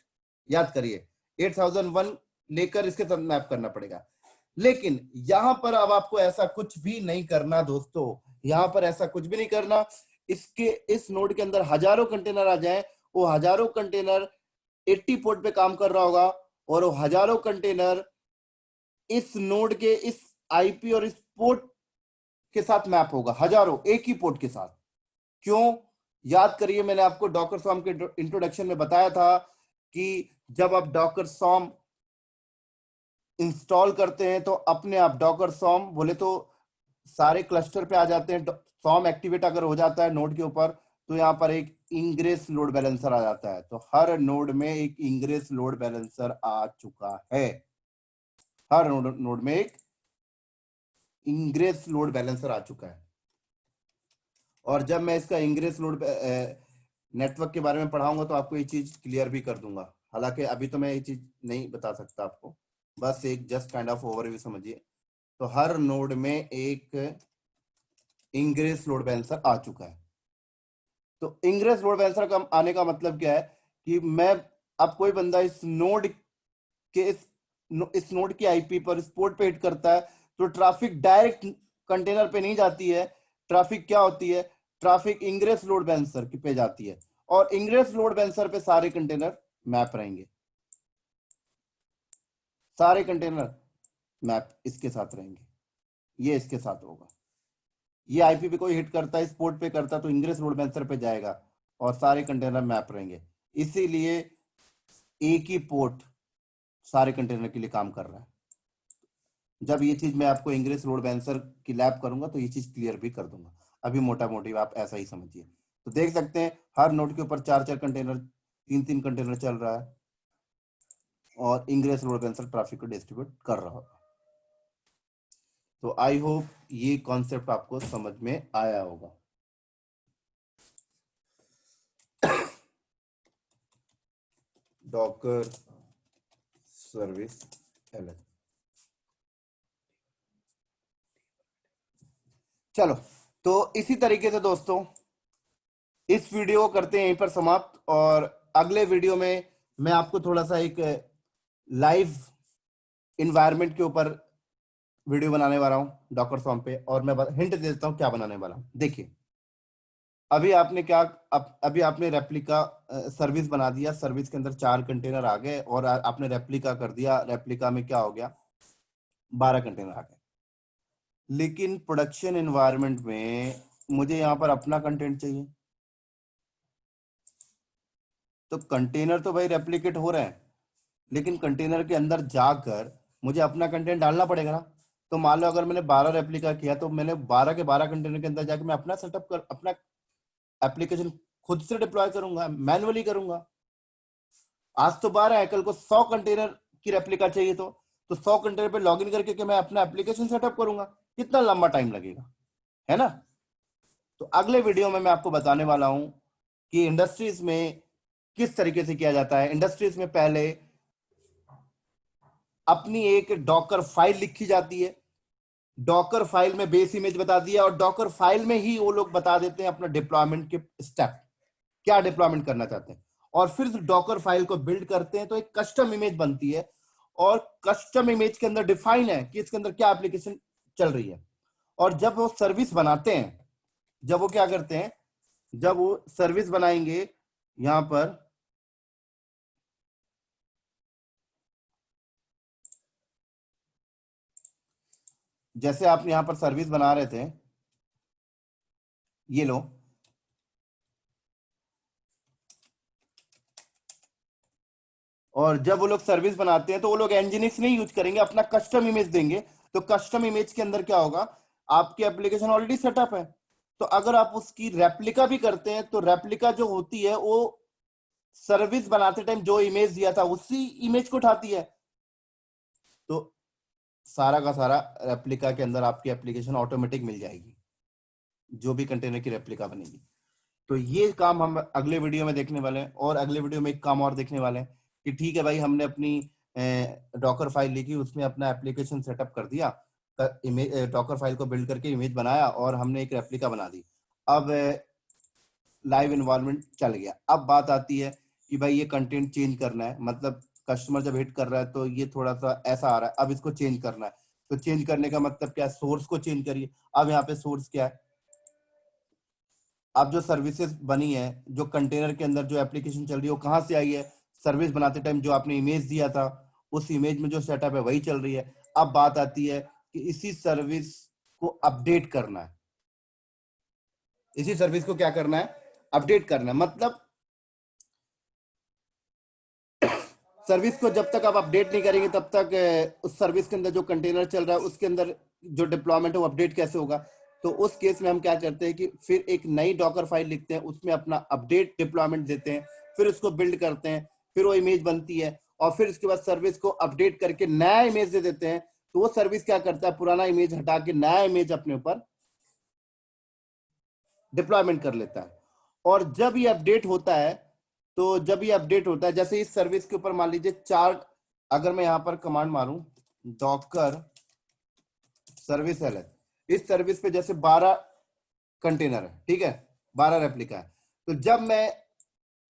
याद करिए 8001 लेकर इसके साथ मैप करना पड़ेगा। लेकिन यहां पर अब आपको ऐसा कुछ भी नहीं करना दोस्तों, यहां पर ऐसा कुछ भी नहीं करना। इसके इस नोड के अंदर हजारों कंटेनर आ जाएं, वो हजारों कंटेनर 80 पोर्ट पे काम कर रहा होगा और वो हजारों कंटेनर इस नोड के इस आईपी और इस पोर्ट के साथ मैप होगा, हजारों एक ही पोर्ट के साथ। क्यों? याद करिए, मैंने आपको डॉकर स्वॉर्म के इंट्रोडक्शन में बताया था कि जब आप डॉकर स्वॉर्म इंस्टॉल करते हैं तो अपने आप डॉकर स्वॉर्म बोले तो सारे क्लस्टर पे आ जाते हैं। स्वॉर्म एक्टिवेट अगर हो जाता है नोड के ऊपर तो यहाँ पर एक इंग्रेस लोड बैलेंसर आ जाता है। तो हर नोड में एक इंग्रेस लोड बैलेंसर आ चुका है, हर नोड में एक इंग्रेस लोड बैलेंसर आ चुका है। और जब मैं इसका इंग्रेस लोड नेटवर्क के बारे में पढ़ाऊंगा तो आपको ये चीज क्लियर भी कर दूंगा। हालांकि अभी तो मैं ये चीज नहीं बता सकता आपको, बस एक जस्ट काइंड ऑफ ओवरव्यू समझिए। तो हर नोड में एक इंग्रेस लोड बैलेंसर आ चुका है। तो इंग्रेस लोड बैलेंसर का आने का मतलब क्या है कि मैं अब कोई बंदा इस नोड के इस नोड की आईपी पर इस पोर्ट पे हिट करता है तो ट्रैफिक डायरेक्ट कंटेनर पे नहीं जाती है। ट्रैफिक क्या होती है? ट्रैफिक इंग्रेस लोड बैलेंसर पे जाती है और इंग्रेस लोड बैलेंसर पे सारे कंटेनर मैप रहेंगे, सारे कंटेनर मैप इसके साथ रहेंगे, ये इसके साथ होगा। ये आईपी पे कोई हिट करता है, इस पोर्ट पे करता है तो इंग्रेस लोड बैलेंसर पे जाएगा और सारे कंटेनर मैप रहेंगे। इसीलिए एक ही पोर्ट सारे कंटेनर के लिए काम कर रहा है। जब ये चीज मैं आपको इंग्रेस लोड बैलेंसर की लैब करूंगा तो ये चीज क्लियर भी कर दूंगा। अभी मोटा मोटी आप ऐसा ही समझिए। तो देख सकते हैं हर नोड के ऊपर 4-4 कंटेनर, 3-3 कंटेनर चल रहा है और इंग्रेस लोड बैलेंसर ट्रैफिक को डिस्ट्रीब्यूट कर रहा होगा। तो आई होप ये कॉन्सेप्ट आपको समझ में आया होगा। Docker service LH. चलो, तो इसी तरीके से दोस्तों इस वीडियो को करते हैं यहीं पर समाप्त, और अगले वीडियो में मैं आपको थोड़ा सा एक लाइव इन्वायरमेंट के ऊपर वीडियो बनाने वाला हूं डॉकर स्वॉर्म पे, और मैं हिंट दे देता हूं क्या बनाने वाला हूं। देखिए, अभी आपने क्या अभी आपने रेप्लिका सर्विस बना दिया, सर्विस के अंदर 4 कंटेनर आ गए और आपने रेप्लिका कर दिया, रेप्लिका में क्या हो गया, 12 कंटेनर आ गए। लेकिन प्रोडक्शन एनवायरनमेंट में मुझे यहां पर अपना कंटेंट चाहिए, तो कंटेनर तो भाई रेप्लिकेट हो रहे हैं लेकिन कंटेनर के अंदर जाकर मुझे अपना कंटेंट डालना पड़ेगा ना। तो मान लो अगर मैंने 12 रेप्लिका किया तो मैंने 12 के 12 कंटेनर के अंदर जाकर मैं अपना सेटअप कर अपना एप्लीकेशन खुद से डिप्लॉय करूंगा, मैन्युअली करूंगा। आज तो 12 है, कल को 100 कंटेनर की रेप्लिका चाहिए तो 100 कंटेनर पे लॉगिन करके के मैं अपना एप्लीकेशन सेटअप करूंगा। कितना लंबा टाइम लगेगा, है ना? तो अगले वीडियो में मैं आपको बताने वाला हूं कि इंडस्ट्रीज में किस तरीके से किया जाता है। इंडस्ट्रीज में पहले अपनी एक डॉकर फाइल लिखी जाती है, डॉकर फाइल में बेस इमेज बता दिया और डॉकर फाइल में ही वो लोग बता देते हैं अपना डिप्लॉयमेंट के स्टेप, क्या डिप्लॉयमेंट करना चाहते हैं, और फिर डॉकर फाइल को बिल्ड करते हैं तो एक कस्टम इमेज बनती है और कस्टम इमेज के अंदर डिफाइन है कि इसके अंदर क्या एप्लीकेशन चल रही है। और जब वो सर्विस बनाते हैं, जब वो क्या करते हैं, जब वो सर्विस बनाएंगे यहां पर, जैसे आप यहां पर सर्विस बना रहे थे, ये लो, और जब वो लोग सर्विस बनाते हैं तो वो लोग एनजीनिक्स नहीं यूज करेंगे, अपना कस्टम इमेज देंगे। तो कस्टम इमेज के अंदर क्या होगा, आपकी एप्लीकेशन ऑलरेडी सेटअप है, तो अगर आप उसकी रेप्लिका भी करते हैं तो रेप्लिका जो होती है वो सर्विस बनाते टाइम जो इमेज दिया था उसी इमेज को उठाती है। तो सारा का सारा रेप्लिका के अंदर आपकी एप्लीकेशन ऑटोमेटिक मिल जाएगी, जो भी कंटेनर की रेप्लिका बनेगी। तो ये काम हम अगले वीडियो में देखने वाले हैं, और अगले वीडियो में एक काम और देखने वाले हैं कि ठीक है भाई, हमने अपनी डॉकर फाइल लिखी, उसमें अपना एप्लीकेशन सेटअप कर दिया, इमेज डॉकर फाइल को बिल्ड करके इमेज बनाया और हमने एक रेप्लिका बना दी। अब लाइव इन्वायरमेंट चल गया। अब बात आती है कि भाई ये कंटेंट चेंज करना है, मतलब कस्टमर जब हिट कर रहा है तो ये थोड़ा सा ऐसा आ रहा है, अब इसको चेंज करना है। तो चेंज करने का मतलब क्या है, सोर्स को चेंज करिए। अब यहाँ पे सोर्स क्या है, अब जो सर्विसेज बनी है, जो कंटेनर के अंदर जो एप्लीकेशन चल रही है वो कहाँ से आई है, सर्विस बनाते टाइम जो आपने इमेज दिया था उस इमेज में जो सेटअप है वही चल रही है। अब बात आती है कि इसी सर्विस को अपडेट करना है, इसी सर्विस को क्या करना है, अपडेट करना है। मतलब सर्विस को जब तक आप अपडेट नहीं करेंगे तब तक उस सर्विस के अंदर जो कंटेनर चल रहा है उसके अंदर जो डिप्लॉयमेंट है वो अपडेट कैसे होगा। तो उस केस में हम क्या करते हैं कि फिर एक नई डॉकर फाइल लिखते हैं, उसमें अपना अपडेट डिप्लॉयमेंट देते हैं, फिर उसको बिल्ड करते हैं, फिर वो इमेज बनती है और फिर उसके बाद सर्विस को अपडेट करके नया इमेज दे देते हैं। तो वो सर्विस क्या करता है, पुराना इमेज हटा के नया इमेज अपने ऊपर डिप्लॉयमेंट कर लेता है। और जब ये अपडेट होता है, तो जब ये अपडेट होता है, जैसे इस सर्विस के ऊपर मान लीजिए चार, अगर मैं यहां पर कमांड मारूं डॉकर सर्विस एलएस, इस सर्विस पे जैसे 12 कंटेनर है, ठीक है, 12 रेप्लिका है। तो जब मैं,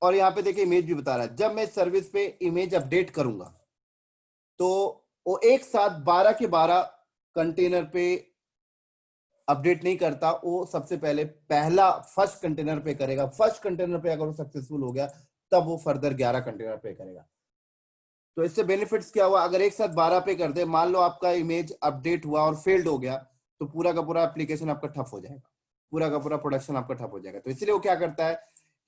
और यहाँ पे देखिए इमेज भी बता रहा है, जब मैं इस सर्विस पे इमेज अपडेट करूंगा तो वो एक साथ 12 के 12 कंटेनर पे अपडेट नहीं करता, वो सबसे पहले पहला फर्स्ट कंटेनर पे करेगा। फर्स्ट कंटेनर पे अगर वो सक्सेसफुल हो गया तब वो फर्दर 11 कंटेनर पे करेगा। तो इससे बेनिफिट्स क्या हुआ, अगर एक साथ 12 पे कर दे, मान लो आपका इमेज अपडेट हुआ और फेल्ड हो गया तो पूरा का पूरा एप्लीकेशन आपका ठप हो जाएगा, पूरा का पूरा प्रोडक्शन आपका ठप हो जाएगा। तो इसलिए वो क्या करता है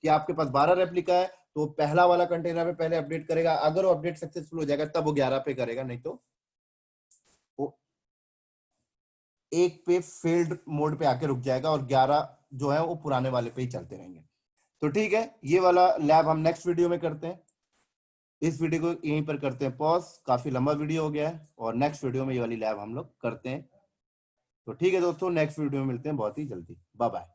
कि आपके पास 12 रेप्लिका है तो पहला वाला कंटेनर में पहले अपडेट करेगा, अगर वो अपडेट सक्सेसफुल हो जाएगा तब वो 11 पे करेगा, नहीं तो वो एक पे फेल्ड मोड पे आके रुक जाएगा और 11 जो है वो पुराने वाले पे ही चलते रहेंगे। तो ठीक है, ये वाला लैब हम नेक्स्ट वीडियो में करते हैं। इस वीडियो को यहीं पर करते हैं पॉज, काफी लंबा वीडियो हो गया है और नेक्स्ट वीडियो में ये वाली लैब हम लोग करते हैं। तो ठीक है दोस्तों, नेक्स्ट वीडियो में मिलते हैं बहुत ही जल्दी। Bye bye.